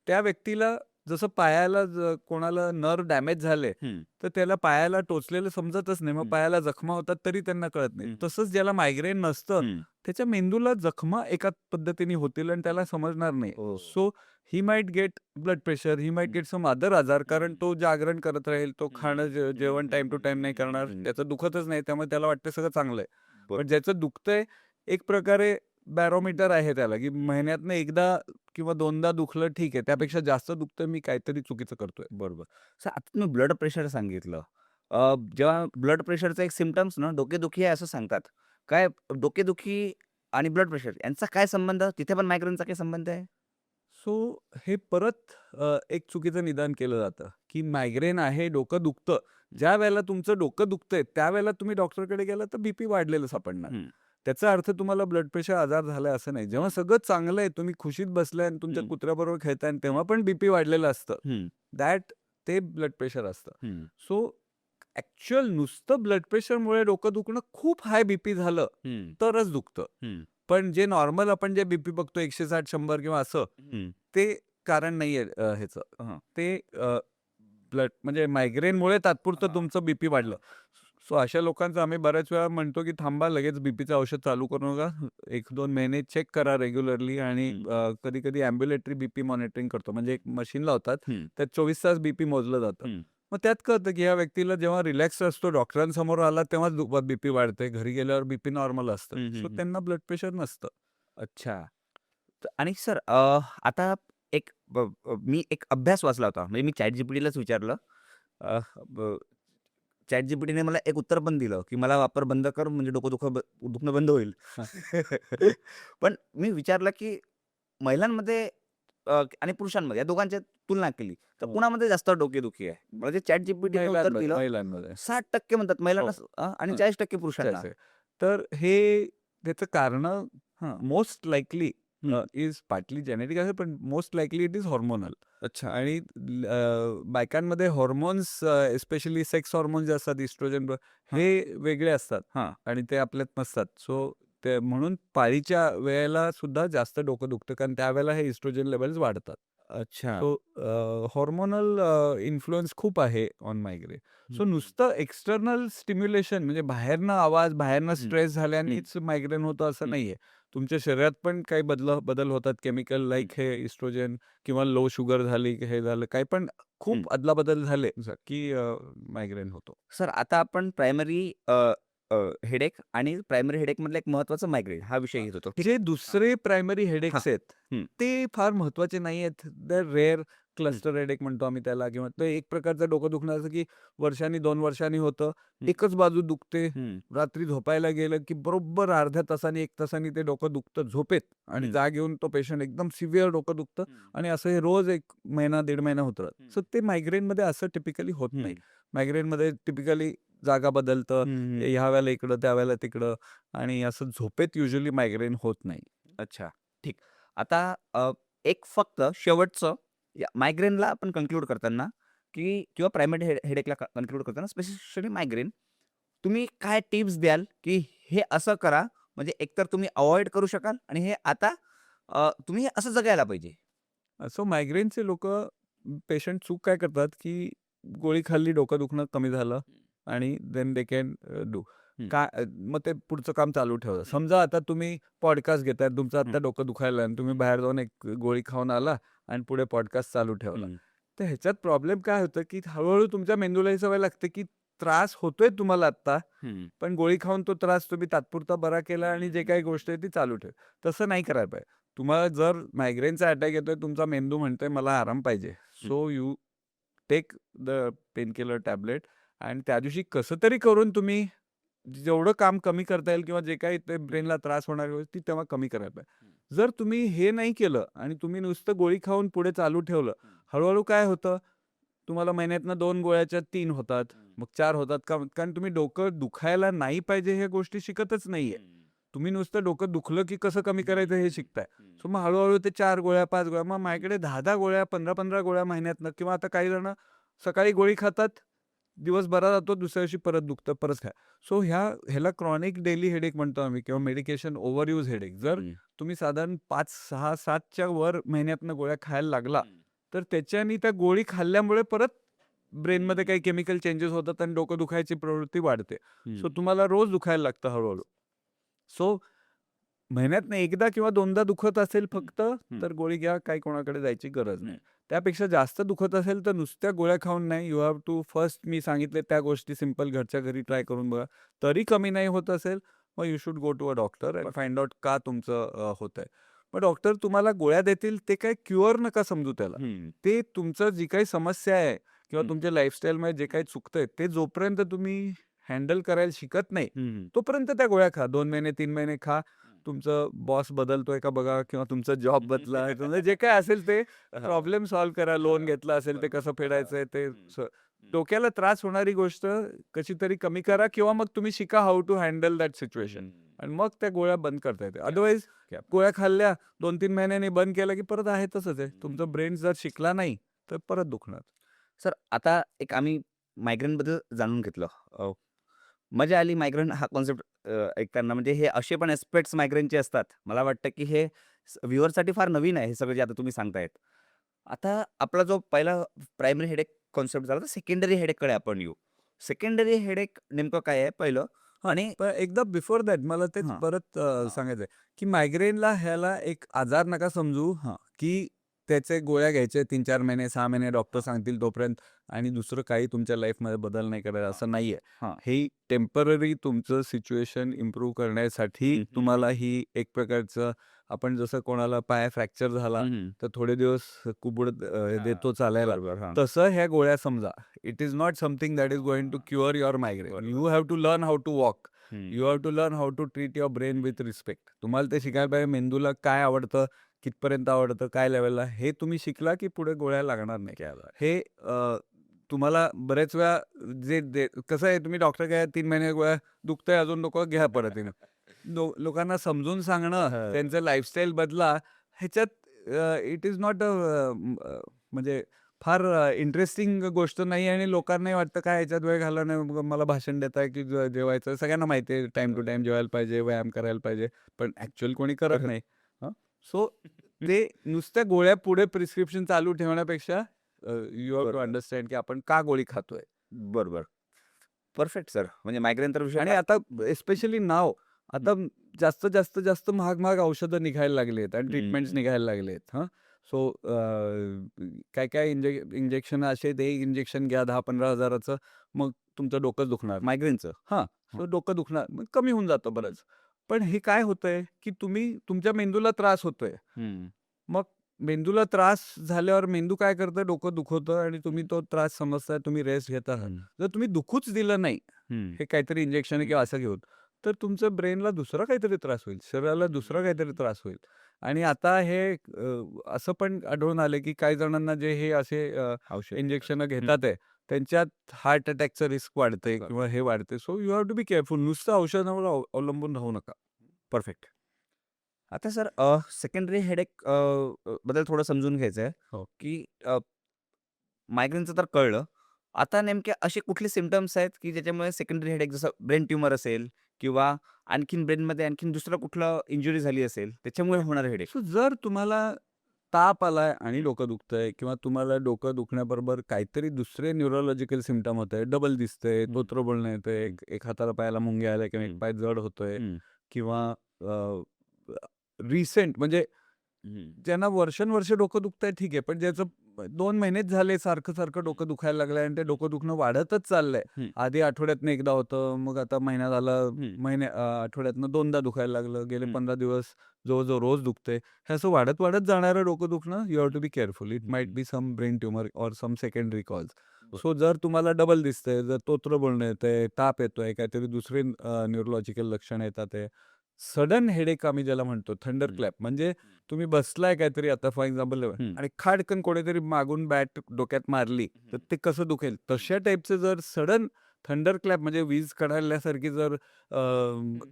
त्या व्यक्तीला जसं पायाला कोणाला नर्व डॅमेज झाले, हं. तर त्याला पायाला टोचलेलं समजतच नाही, मग हं. पायाला जखमा होतात तरी त्यांना कळत नाही. हं. तसंच ज्याला मायग्रेन नसतं, हं. त्याच्या मेंदूला जखमा एका पद्धतीने होतील आणि त्याला समजणार नाही. हो. So he might get blood pressure, he might get some other आजार, कारण तो जागरण करत राहील, तो खाणं जेवण टाइम टू टाइम नाही करणार, त्याचं दुखतच नाही, त्यामुळे त्याला वाटतं सगळं चांगलं आहे. बरोबर. पण ज्याचं दुखतंय, एक प्रकारे बॅरोमीटर आहे त्याला, की महिन्यातनं एकदा किंवा दोनदा दुखलं ठीक आहे, त्यापेक्षा जास्त दुखतं, मी काहीतरी चुकीचं करतोय. बरोबर. सर, आता तुम्ही ब्लड प्रेशर सांगितलं. जेव्हा ब्लड प्रेशरचा एक सिम्प्टम्स ना डोकेदुखी आहे असं सांगतात. काय डोकेदुखी आणि ब्लड प्रेशर यांचा काय संबंध? तिथे पण मायग्रेनचा काय संबंध आहे? सो हे परत एक चुकीचं निदान केलं जातं, की मायग्रेन आहे, डोकं दुखतं. ज्या वेळेला तुमचं डोकं दुखतंय, त्यावेळेला तुम्ही डॉक्टरकडे गेला तर बीपी वाढलेलं सापडणार. हं. त्याचा अर्थ तुम्हाला ब्लड प्रेशर आजार झालाय असं नाही. जेव्हा सगळं चांगलं आहे, तुम्ही खुशीत बसलाय आणि तुमच्या हं. कुत्र्याबरोबर खेळताय, आणि तेव्हा पण बीपी वाढलेलं असतं. हं. ते ब्लड प्रेशर असतं. हं. सो ॲक्चुअल नुसतं ब्लड प्रेशरमुळे डोकं दुखणं, खूप हाय बीपी झालं हं. तरच दुखतं. हं. पण जे नॉर्मल आपण जे बीपी बघतो 160-100 किंवा असं, हं. ते कारण नाहीये ह्याचं. हं. ते ब्लड म्हणजे मायग्रेनमुळे तात्पुरतं तुमचं बीपी वाढलं. सो अशा लोकांचं आम्ही बऱ्याच वेळा म्हणतो, की थांबा, लगेच बीपीचं औषध चालू करू नका. 1-2 महिने चेक करा रेग्युलरली, आणि कधी-कधी ॲम्ब्युलेटरी बीपी मॉनिटरिंग करतो. म्हणजे एक मशीन लावतात, हं. त्यात 24 तास बीपी मोजलं जातं. हं. मग त्यात कळतं, की या व्यक्तीला जेव्हा रिलॅक्स असतो, डॉक्टरांसमोर आला तेव्हाच बीपी वाढते. घरी गेल्यावर बीपी नॉर्मल असतं. हं, हं, सो हं. त्यांना ब्लड प्रेशर नसतं. अच्छा. आणि सर, आता एक मी एक अभ्यास वाचला होता. म्हणजे मी ChatGPTलाच विचारलं. अ, ब ChatGPTने मला एक उत्तर पण दिलं, की मला वापर बंद कर म्हणजे डोकं दुखणं बंद होईल. पण मी विचारलं, की महिलांमध्ये आणि पुरुषांमध्ये या दोघांच्या तुलना केली, तर हो. कुणामध्ये जास्त डोकेदुखी आहे? म्हणजे ChatGPTने उत्तर दिलं महिलांमध्ये 60% म्हणतात महिलांना, आणि हं. 40% पुरुषांना. तर हे त्याचं कारण हां. Most likely is partly genetic असेल, पण most likely it is hormonal. अच्छा. आणि बायकांमध्ये हॉर्मोन्स, एस्पेशली सेक्स हॉर्मोन्स जे असतात, इस्ट्रोजन, हे वेगळे असतात हां. आणि ते आपल्यात नसतात. सो ते म्हणून पाळीच्या वेळेला सुद्धा जास्त डोकं दुखतं, कारण त्यावेळेला हे इस्ट्रोजन लेवल्स वाढतात. अच्छा. सो हॉर्मोनल इन्फ्लुअन्स खूप आहे ऑन मायग्रेन. सो हं. नुसतं एक्सटर्नल स्टिम्युलेशन म्हणजे बाहेरनं आवाज, बाहेरनं हं. स्ट्रेस झाल्यानेच मायग्रेन होतं असं हं. नाहीये. तुमच्या शरीरात पण काही बदल होतात, केमिकल लाईक हे इस्ट्रोजन, किंवा लो शुगर झाली, की हे झालं, काही पण खूप अदलाबदल झाले की मायग्रेन होतो. सर, आता आपण प्रायमरी हेडेक आणि प्रायमरी हेडेकमधलं एक महत्त्वाचं मायग्रेन हा विषय घेत होतो. ठीक. जे दुसरे प्रायमरी हां. हेडेक्स आहेत, हं. ते फार महत्वाचे नाही आहेत. द रेअर क्लस्टर हेडेक म्हणतो आम्ही त्याला, किंवा ते एक प्रकारचं डोकं दुखणं असं की वर्षांनी 2 वर्षांनी होतं. हं. एकच बाजू दुखते. हं. रात्री झोपायला गेलं की बरोबर अर्ध्या तासाने, 1 तासाने ते डोकं दुखतं झोपेत, आणि हं. जाग येऊन तो पेशंट एकदम सिव्हिअर डोकं दुखतं, आणि असं हे रोज 1 महिना, 1.5 महिना होत राहतं. सो ते मायग्रेनमध्ये असं टिपिकली होत नाही. मायग्रेनमध्ये टिपिकली जागा बदलतं, ह्या वेळेला इकडं, त्यावेळेला तिकडं, आणि असं झोपेत युजुअली मायग्रेन होत नाही. अच्छा. ठीक. आता एक फक्त शेवटचं मायग्रेनला आपण कन्क्लूड करताना की किंवा प्रायमरी हेडेकला कन्क्लूड करताना स्पेशली मायग्रेन, तुम्ही काय टिप्स द्याल की हे असं करा म्हणजे एकतर तुम्ही अव्हॉइड करू शकाल आणि हे आता तुम्ही हे असं जगायला पाहिजे? सो मायग्रेनचे लोकं, पेशंट चूक काय करतात, की गोळी खाल्ली, डोकं दुखणं कमी झालं, आणि देन दे कॅन डू. हं. मग ते पुढचं काम चालू ठेवलं. समजा आता तुम्ही पॉडकास्ट घेताय, तुमचं हं. आता डोकं दुखायला, आणि तुम्ही बाहेर जाऊन एक गोळी खाऊन आला, आणि पुढे पॉडकास्ट चालू ठेवला. तर ह्याच्यात प्रॉब्लेम काय होतं, की हळू तुमच्या मेंदूला ही सवय लागते, की त्रास होतोय तुम्हाला आत्ता, पण गोळी खाऊन तो त्रास तुम्ही तात्पुरता बरा केला, आणि जे काही गोष्ट आहे ती चालू ठेव. तसं नाही करायला पाहिजे. तुम्हाला जर मायग्रेनचा अटॅक येतोय, तुमचा मेंदू म्हणतोय मला आराम पाहिजे. So you take the painkiller tablet, आणि त्या दिवशी कसं तरी करून तुम्ही जेवढं काम कमी करता येईल, किंवा जे काही ते ब्रेनला त्रास होणार ती तेव्हा कमी करायला पाहिजे. जर तुम्ही हे नाही केलं, आणि तुम्ही नुसतं गोळी खाऊन पुढे चालू ठेवलं, हळूहळू काय होतं, तुम्हाला महिन्यातनं 2 गोळ्याच्या 3 होतात, मग 4 होतात. कारण तुम्ही डोकं दुखायला नाही पाहिजे ह्या गोष्टी शिकतच नाहीये. तुम्ही नुसतं डोकं दुखलं की कसं कमी करायचं हे शिकताय. सो मग हळू ते 4 गोळ्या, 5 गोळ्या, मग माझ्याकडे 10-10 गोळ्या, 15-15 गोळ्या महिन्यातनं, किंवा आता काही जण सकाळी गोळी खातात, दिवस बरा जातो, दुसऱ्या दिवशी परत दुखतं, परत खा. सो ह्याला क्रॉनिक डेली हेडेक म्हणतो आम्ही, किंवा मेडिकेशन ओव्हरयूज हेडेक. जर तुम्ही साधारण 5, 6, 7च्या वर महिन्यातनं गोळ्या खायला लागला, तर त्याच्यानी त्या गोळी खाल्ल्यामुळे परत ब्रेनमध्ये काही केमिकल चेंजेस होतात, आणि डोकं दुखायची प्रवृत्ती वाढते. सो तुम्हाला रोज दुखायला लागतं हळूहळू. सो महिन्यातनं एकदा किंवा 2दा दुखत असेल फक्त, तर गोळी घ्या, काही कोणाकडे जायची गरज नाही. त्यापेक्षा जास्त दुखत असेल तर नुसत्या गोळ्या खाऊन नाही, यू हॅव टू फर्स्ट, मी सांगितले त्या गोष्टी सिंपल घरच्या घरी ट्राय करून बघा. तरी कमी नाही होत असेल, मग you should go to a doctor and find out का तुमचं होतंय. मग डॉक्टर तुम्हाला गोळ्या देतील, ते काही क्युअर नका समजू त्याला. ते तुमचं जी काही समस्या आहे, किंवा तुमच्या लाईफस्टाईलमध्ये जे काही चुकतंय, ते जोपर्यंत तुम्ही हँडल करायला शिकत नाही, तोपर्यंत त्या गोळ्या खा. 2 महिने, 3 महिने खा. तुमचं बॉस बदलतोय का बघा, किंवा तुमचा जॉब बदला, म्हणजे जे काय असेल ते प्रॉब्लेम सॉल्व्ह करा. लोन घेतलं असेल ते कसं फेडायचंय ते डोक्याला त्रास होणारी गोष्ट कशी तरी कमी करा, किंवा मग तुम्ही शिका how to handle that situation, आणि मग त्या गोळ्या बंद करता येते. अदरवाईज गोळ्या खाल्ल्या, 2-3 महिन्यांनी बंद केलं की परत आहे तसंच आहे. तुमचं ब्रेन जर शिकला नाही, तर परत दुखणार. सर, आता एक आम्ही मायग्रेनबद्दल जाणून घेतलं. मजा आली मायग्रेन हा कॉन्सेप्ट ऐकताना. म्हणजे हे असे पण ॲस्पेक्ट्स मायग्रेनचे असतात. मला वाटतं की हे व्ह्युअरसाठी फार नवीन आहे हे सगळं जे आता तुम्ही सांगतायत. आता आपला जो पहिला प्रायमरी हेडेक कॉन्सेप्ट झाला, तर सेकंडरी हेडेककडे आपण येऊ. सेकंडरी हेडेक नेमकं काय आहे पहिलं? आणि पण एकदा बिफोर दॅट मला तेच हां. परत सांगायचंय, की मायग्रेनला ह्याला एक आजार नका समजू, की त्याचे गोळ्या घ्यायचे 3-4 महिने, 6 महिने डॉक्टर सांगतील तोपर्यंत, आणि दुसरं काही तुमच्या लाईफमध्ये बदल नाही करायचा, असं नाहीये. हां. हे टेम्पररी तुमचं सिच्युएशन इम्प्रूव्ह करण्यासाठी तुम्हाला ही एक प्रकारचं, आपण जसं कोणाला पाय फ्रॅक्चर झाला तर थोडे दिवस कुबड देतो चालायला, बरोबर. हां. तसं ह्या गोळ्या समजा. It is not something that is going to cure your migraine. You have to learn how to walk. You have to learn how to treat your brain with respect. तुम्हाला ते शिकायला पाहिजे, मेंदूला काय आवडतं, कितपर्यंत आवडतं, काय लेवलला, हे तुम्ही शिकला की पुढे गोळ्या लागणार नाही. हे तुम्हाला बऱ्याच वेळा कसं आहे, तुम्ही डॉक्टर काय 3 महिने गोळ्या दुखतंय अजून नको घ्या परत येणं. लोकांना समजून सांगणं, हं. त्यांचं लाईफस्टाईल बदला, ह्याच्यात इट इज नॉट म्हणजे फार इंटरेस्टिंग गोष्ट नाही आणि लोकांनाही वाटतं काय ह्याच्यात वेळ घालवणं, मग मला भाषण देताय की जेवायचं. सगळ्यांना माहिती आहे टाईम टू टाईम जेवायला पाहिजे, व्यायाम करायला पाहिजे, पण ॲक्च्युअल कोणी करत नाही. सो ते नुसत्या गोळ्या पुढे प्रिस्क्रिप्शन चालू ठेवण्यापेक्षा यू हॅव टू बरोबर. अंडरस्टँड की आपण का गोळी खातोय. बरोबर. Perfect sir. म्हणजे मायग्रेन तर विषय आणि आता एस्पेशली नाव आता जास्त महाग औषधं निघायला लागलेत आणि ट्रीटमेंट्स निघायला लागलेत. सो काय इंजेक्शन असे, ते इंजेक्शन घ्या 10-15 हजाराचं, मग तुमचं डोकं दुखणार. मायग्रेनचं. हां, सो डोकं दुखणार, मग कमी होऊन जातं बरंच. पण हे काय होतंय, की तुमच्या मेंदूला त्रास होतोय. मग मेंदूला त्रास झाल्यावर मेंदू काय करतं, डोकं दुखवतं आणि तुम्ही तो त्रास समजताय, तुम्ही रेस्ट घेत आहात. जर तुम्ही दुखूच दिलं नाही, हे काहीतरी इंजेक्शन किंवा असं घेऊन, तर तुमच्या ब्रेनला दुसरा काहीतरी त्रास होईल, शरीराला दुसरा काहीतरी त्रास होईल. आणि आता हे असं पण आढळून आलं, की काही जणांना जे हे असे औषध. इंजेक्शन घेतात आहे, त्यांच्यात हार्ट अटॅकचं रिस्क वाढतंय किंवा हे वाढते. So you have to be careful. नुसतं औषधावर अवलंबून राहू नका. परफेक्ट. आता सर सेकंडरी हेडेक बद्दल थोडं समजून घ्यायचं आहे, हो. की मायग्रेनचं तर कळलं. आता नेमके असे कुठले सिम्प्टम्स आहेत, की ज्याच्यामुळे सेकंडरी हेडेक जसं ब्रेन ट्यूमर असेल किंवा आणखीन ब्रेनमध्ये आणखीन दुसरं कुठलं इंजुरी झाली असेल, त्याच्यामुळे होणारं हेडेक? सो जर तुम्हाला ताप आलाय आणि डोकं दुखतंय किंवा तुम्हाला डोकं दुखण्याबरोबर काहीतरी दुसरे न्यूरोलॉजिकल सिम्प्टम होत आहे, डबल दिसतंय, तोत्र बोलणं येतंय, एक हाताला पायाला मुंग्या आल्या किंवा एक पाय जड होतोय किंवा रिसेंट म्हणजे ज्यांना वर्षानुवर्षे डोकं दुखतंय ठीक आहे, पण ज्याचं 2 महिनेच झाले सारखं डोकं दुखायला लागलंय आणि ते डोकं दुखणं वाढतच चाललंय. आधी आठवड्यातनं एकदा होतं, मग आता महिना झाला, आठवड्यातनं 2दा दुखायला लागलं. गेले 15 दिवस जवळ-जवळ रोज दुखतंय. हे असं वाढत जाणारं डोकं दुखणं, you have to be careful. It might be some brain tumour or some secondary cause. So जर तुम्हाला डबल दिसतंय, जर तोत्र बोलणं येतंय, ताप येतोय, काहीतरी दुसरे न्यूरोलॉजिकल लक्षणं येतात आहे. सडन हेडेक आम्ही ज्याला म्हणतो, थंडर क्लॅप, म्हणजे तुम्ही बसलाय काहीतरी आता फॉर एक्झाम्पल आणि खाडकन कोणीतरी मागून बॅट डोक्यात मारली, तर ते कसं दुखेल? तशा टाईपचं जर सडन थंडर क्लॅप म्हणजे वीज कडाडल्यासारखी जर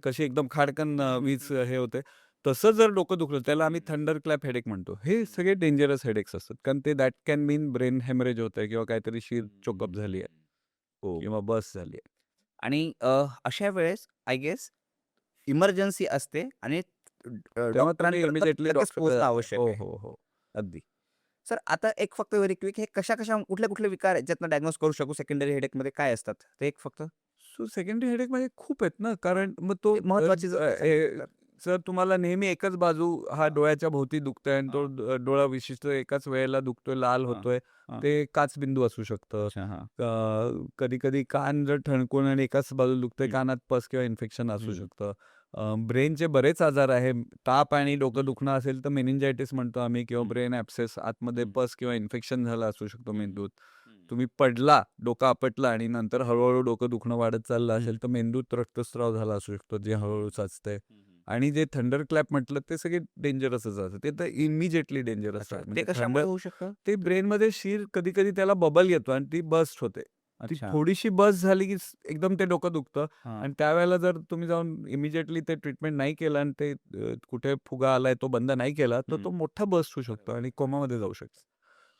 कशी एकदम खाडकन वीज हे होते, तसं जर डोकं दुखलं, त्याला आम्ही थंडर क्लॅप हेडेक म्हणतो. हे सगळे डेंजरस हेडेक्स असतात. कारण ते that can mean brain haemorrhage होतंय किंवा काहीतरी शीर चोकअप झाली आहे हो. किंवा बस झाली आहे. आणि अशा वेळेस आय गेस इमर्जन्सी असते आणि तेव्हा तुम्ही डॉक्टरांपर्यंत इमिडिएटली लगेच पोहोचणं आवश्यक हो, आहे. हो, हो. अगदी. सर आता एक फक्त व्हेरी क्विक, हे कुठले विकार आहेत ज्यातनं डायग्नोज करू शकू सेकंडरी हेडेकमध्ये काय असतात? ते एक फक्त सो सेकंडरी हेडेक म्हणजे खूप आहेत ना, कारण मग तो महत्वाची जर जर तुम्हाला नेहमी एकच बाजू हा डोळ्याच्या भोवती दुखतोय आणि तो डोळा विशिष्ट एकाच वेळेला दुखतोय, लाल हां, होतोय, हां. ते काचबिंदू असू शकतं. अच्छा, हां. कधी-कधी कान जर ठणकून आणि एकाच बाजूला दुखतंय, कानात पस किंवा इन्फेक्शन असू शकतं. ब्रेनचे बरेच आजार आहे. ताप आणि डोकं दुखणं असेल तर मेनिंजायटिस म्हणतो आम्ही किंवा ब्रेन ॲब्सेस, आतमध्ये पस किंवा इन्फेक्शन झालं असू शकतो मेंदूत. तुम्ही पडला, डोकं आपटलं आणि नंतर हळू डोकं दुखणं वाढत चाललं असेल, तर मेंदूत रक्तस्राव झाला असू शकतो, जे हळूहळू साचतंय. आणि जे थंडर क्लॅप म्हटलं, ते सगळे डेंजरसच असतात. ते तर इमिजिएटली डेंजरस अच्छा, आहे. ते म्हणजे कशामुळे होऊ शकतं? ते ब्रेनमध्ये कधी-कधी त्याला बबल येतो आणि ती बस्ट होते. ती अच्छा. थोडीशी बस्ट झाली, की एकदम ते डोकं दुखतं. हां. आणि त्यावेळेला जर तुम्ही जाऊन इमिजिएटली ते ट्रीटमेंट नाही केलं आणि ते कुठे फुगा आलाय तो बंद नाही केला, तर तो मोठा बस्ट होऊ शकतो आणि कोमामध्ये जाऊ शकतो.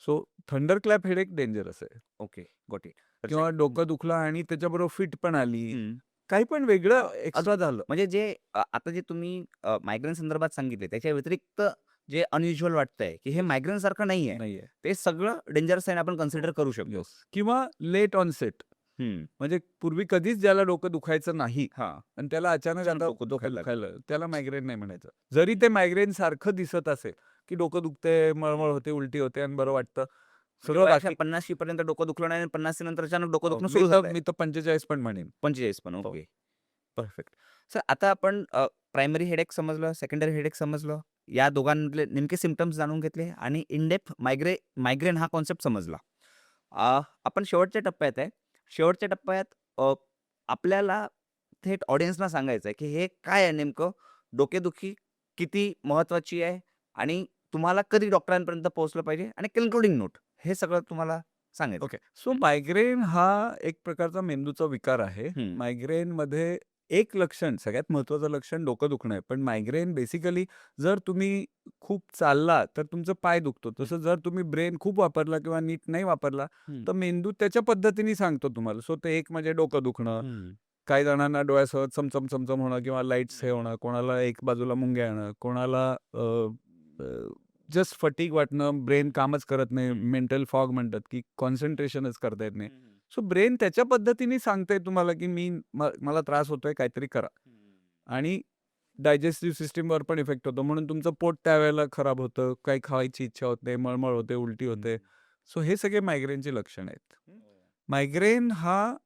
So thunder clap headache dangerous आहे. Okay, got it. तर किंवा डोकं दुखलं आणि त्याच्याबरोबर फिट पण आली, हं. काही पण वेगळं एक्स्ट्रा झालं. म्हणजे जे आता जे तुम्ही मायग्रेन संदर्भात सांगितले, त्याच्या व्यतिरिक्त जे अनयुज्युअल वाटतंय, की हे मायग्रेन सारखं नाहीये. नाहीये. ते सगळं डेंजरस आहे आणि आपण कन्सिडर करू शकतो. येस. किंवा लेट ऑनसेट. हं. म्हणजे पूर्वी कधीच ज्याला डोकं दुखायचं नाही हां. आणि त्याला अचानक अचानक आता डोकं दुखायला दुखायला, त्याला मायग्रेन नाही म्हणायचं. जरी ते मायग्रेन सारखं दिसत असेल, की डोकं दुखतंय, मळमळ होते, उलटी होते आणि बरं वाटतं. म्हणजे सगळं वयाच्या बाकी 50शी पर्यंत डोकं दुखलं नाही आणि 50 नंतर अचानक डोकं दुखणं मी सुरू तर झालंय. मी तर 45 पण म्हणेन. 45 पण. हो. ओके. परफेक्ट. सर आता आपण प्रायमरी हेडेक समजलं, सेकंडरी हेडेक समजलं. या दोघांमधले नेमके सिम्प्टम्स जाणून घेतले आणि इन डेप्थ मायग्रेन हा कॉन्सेप्ट समजला. आपण शेवटच्या टप्प्यात आहे. शेवटच्या टप्प्यात आपल्याला थेट ऑडियन्सना सांगायचं आहे, की हे काय आहे नेमकं? डोकेदुखी किती महत्त्वाची आहे आणि तुम्हाला कधी डॉक्टरांपर्यंत पोहोचलं पाहिजे आणि कन्क्लुडिंग नोट हे सगळं तुम्हाला सांगायचं. ओके. सो मायग्रेन हा एक प्रकारचा मेंदूचा विकार आहे. हं. मायग्रेनमध्ये एक लक्षण, सगळ्यात महत्त्वाचं लक्षण डोकं दुखणं आहे. पण मायग्रेन बेसिकली जर तुम्ही खूप चालला तर तुमचा पाय दुखतो. तसं जर तुम्ही ब्रेन खूप वापरला किंवा नीट नाही वापरला, हं. तर मेंदू त्याच्या पद्धतीने सांगतो तुम्हाला. सो ते एक म्हणजे डोकं दुखणं, हं. काही जणांना डोळ्यासह चमचम, चमचम होणं किंवा लाईट्स हे होणं, कोणाला एक बाजूला मुंग्या येणं, कोणाला जस्ट फटीग वाटणं, ब्रेन कामच करत नाही, मेंटल फॉग म्हणतात, की कॉन्सन्ट्रेशनच करता येत नाही. सो ब्रेन त्याच्या पद्धतीने सांगतंय तुम्हाला, की मला त्रास होतोय, काहीतरी करा. आणि डायजेस्टिव्ह सिस्टमवर पण इफेक्ट होतो. म्हणून तुमचं पोट त्यावेळेला खराब होतं, काही खायची इच्छा होत नाही, मळमळ होते, उलटी होते. सो हे सगळे मायग्रेनचे लक्षण आहेत. मायग्रेन हा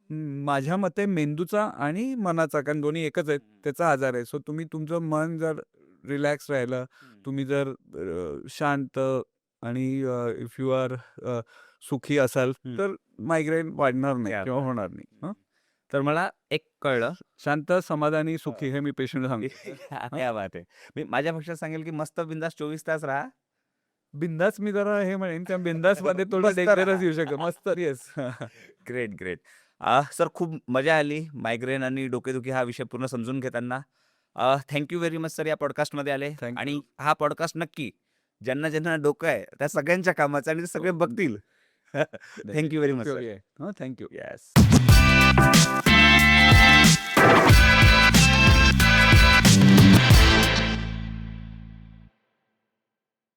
माझ्या मते मेंदूचा आणि मनाचा, कारण दोन्ही एकच आहेत, त्याचा आजार आहे. सो तुम्ही तुमचं मन जर रिलॅक्स राहिलं, तुम्ही जर शांत आणि इफ यू आर सुखी असाल, तर मायग्रेन वाढणार नाही किंवा होणार नाही. हं? तर मला एक कळलं. शांत, समाधानी, सुखी हे मी पेशंट सांगतो. क्या बात आहे. मी माझ्या पक्षात सांगेल, की मस्त बिंदास 24 तास राहा. बिंदास मी जरा हे म्हणेन, त्या बिंदासमध्ये थोडं मस्त डेंजरस राहा. येऊ शकतं. मस्त येस. Great, great. सर खूप मजा आली मायग्रेन आणि डोकेदुखी हा विषय पूर्ण समजून घेताना. Thank you very much sir या पॉडकास्टमध्ये आले. Thank you. आणि हा पॉडकास्ट नक्की ज्यांना ज्यांना डोकं आहे त्या सगळ्यांच्या कामाचं आणि ते सगळे बघतील. Thank you very much sir. Thank you. Yes.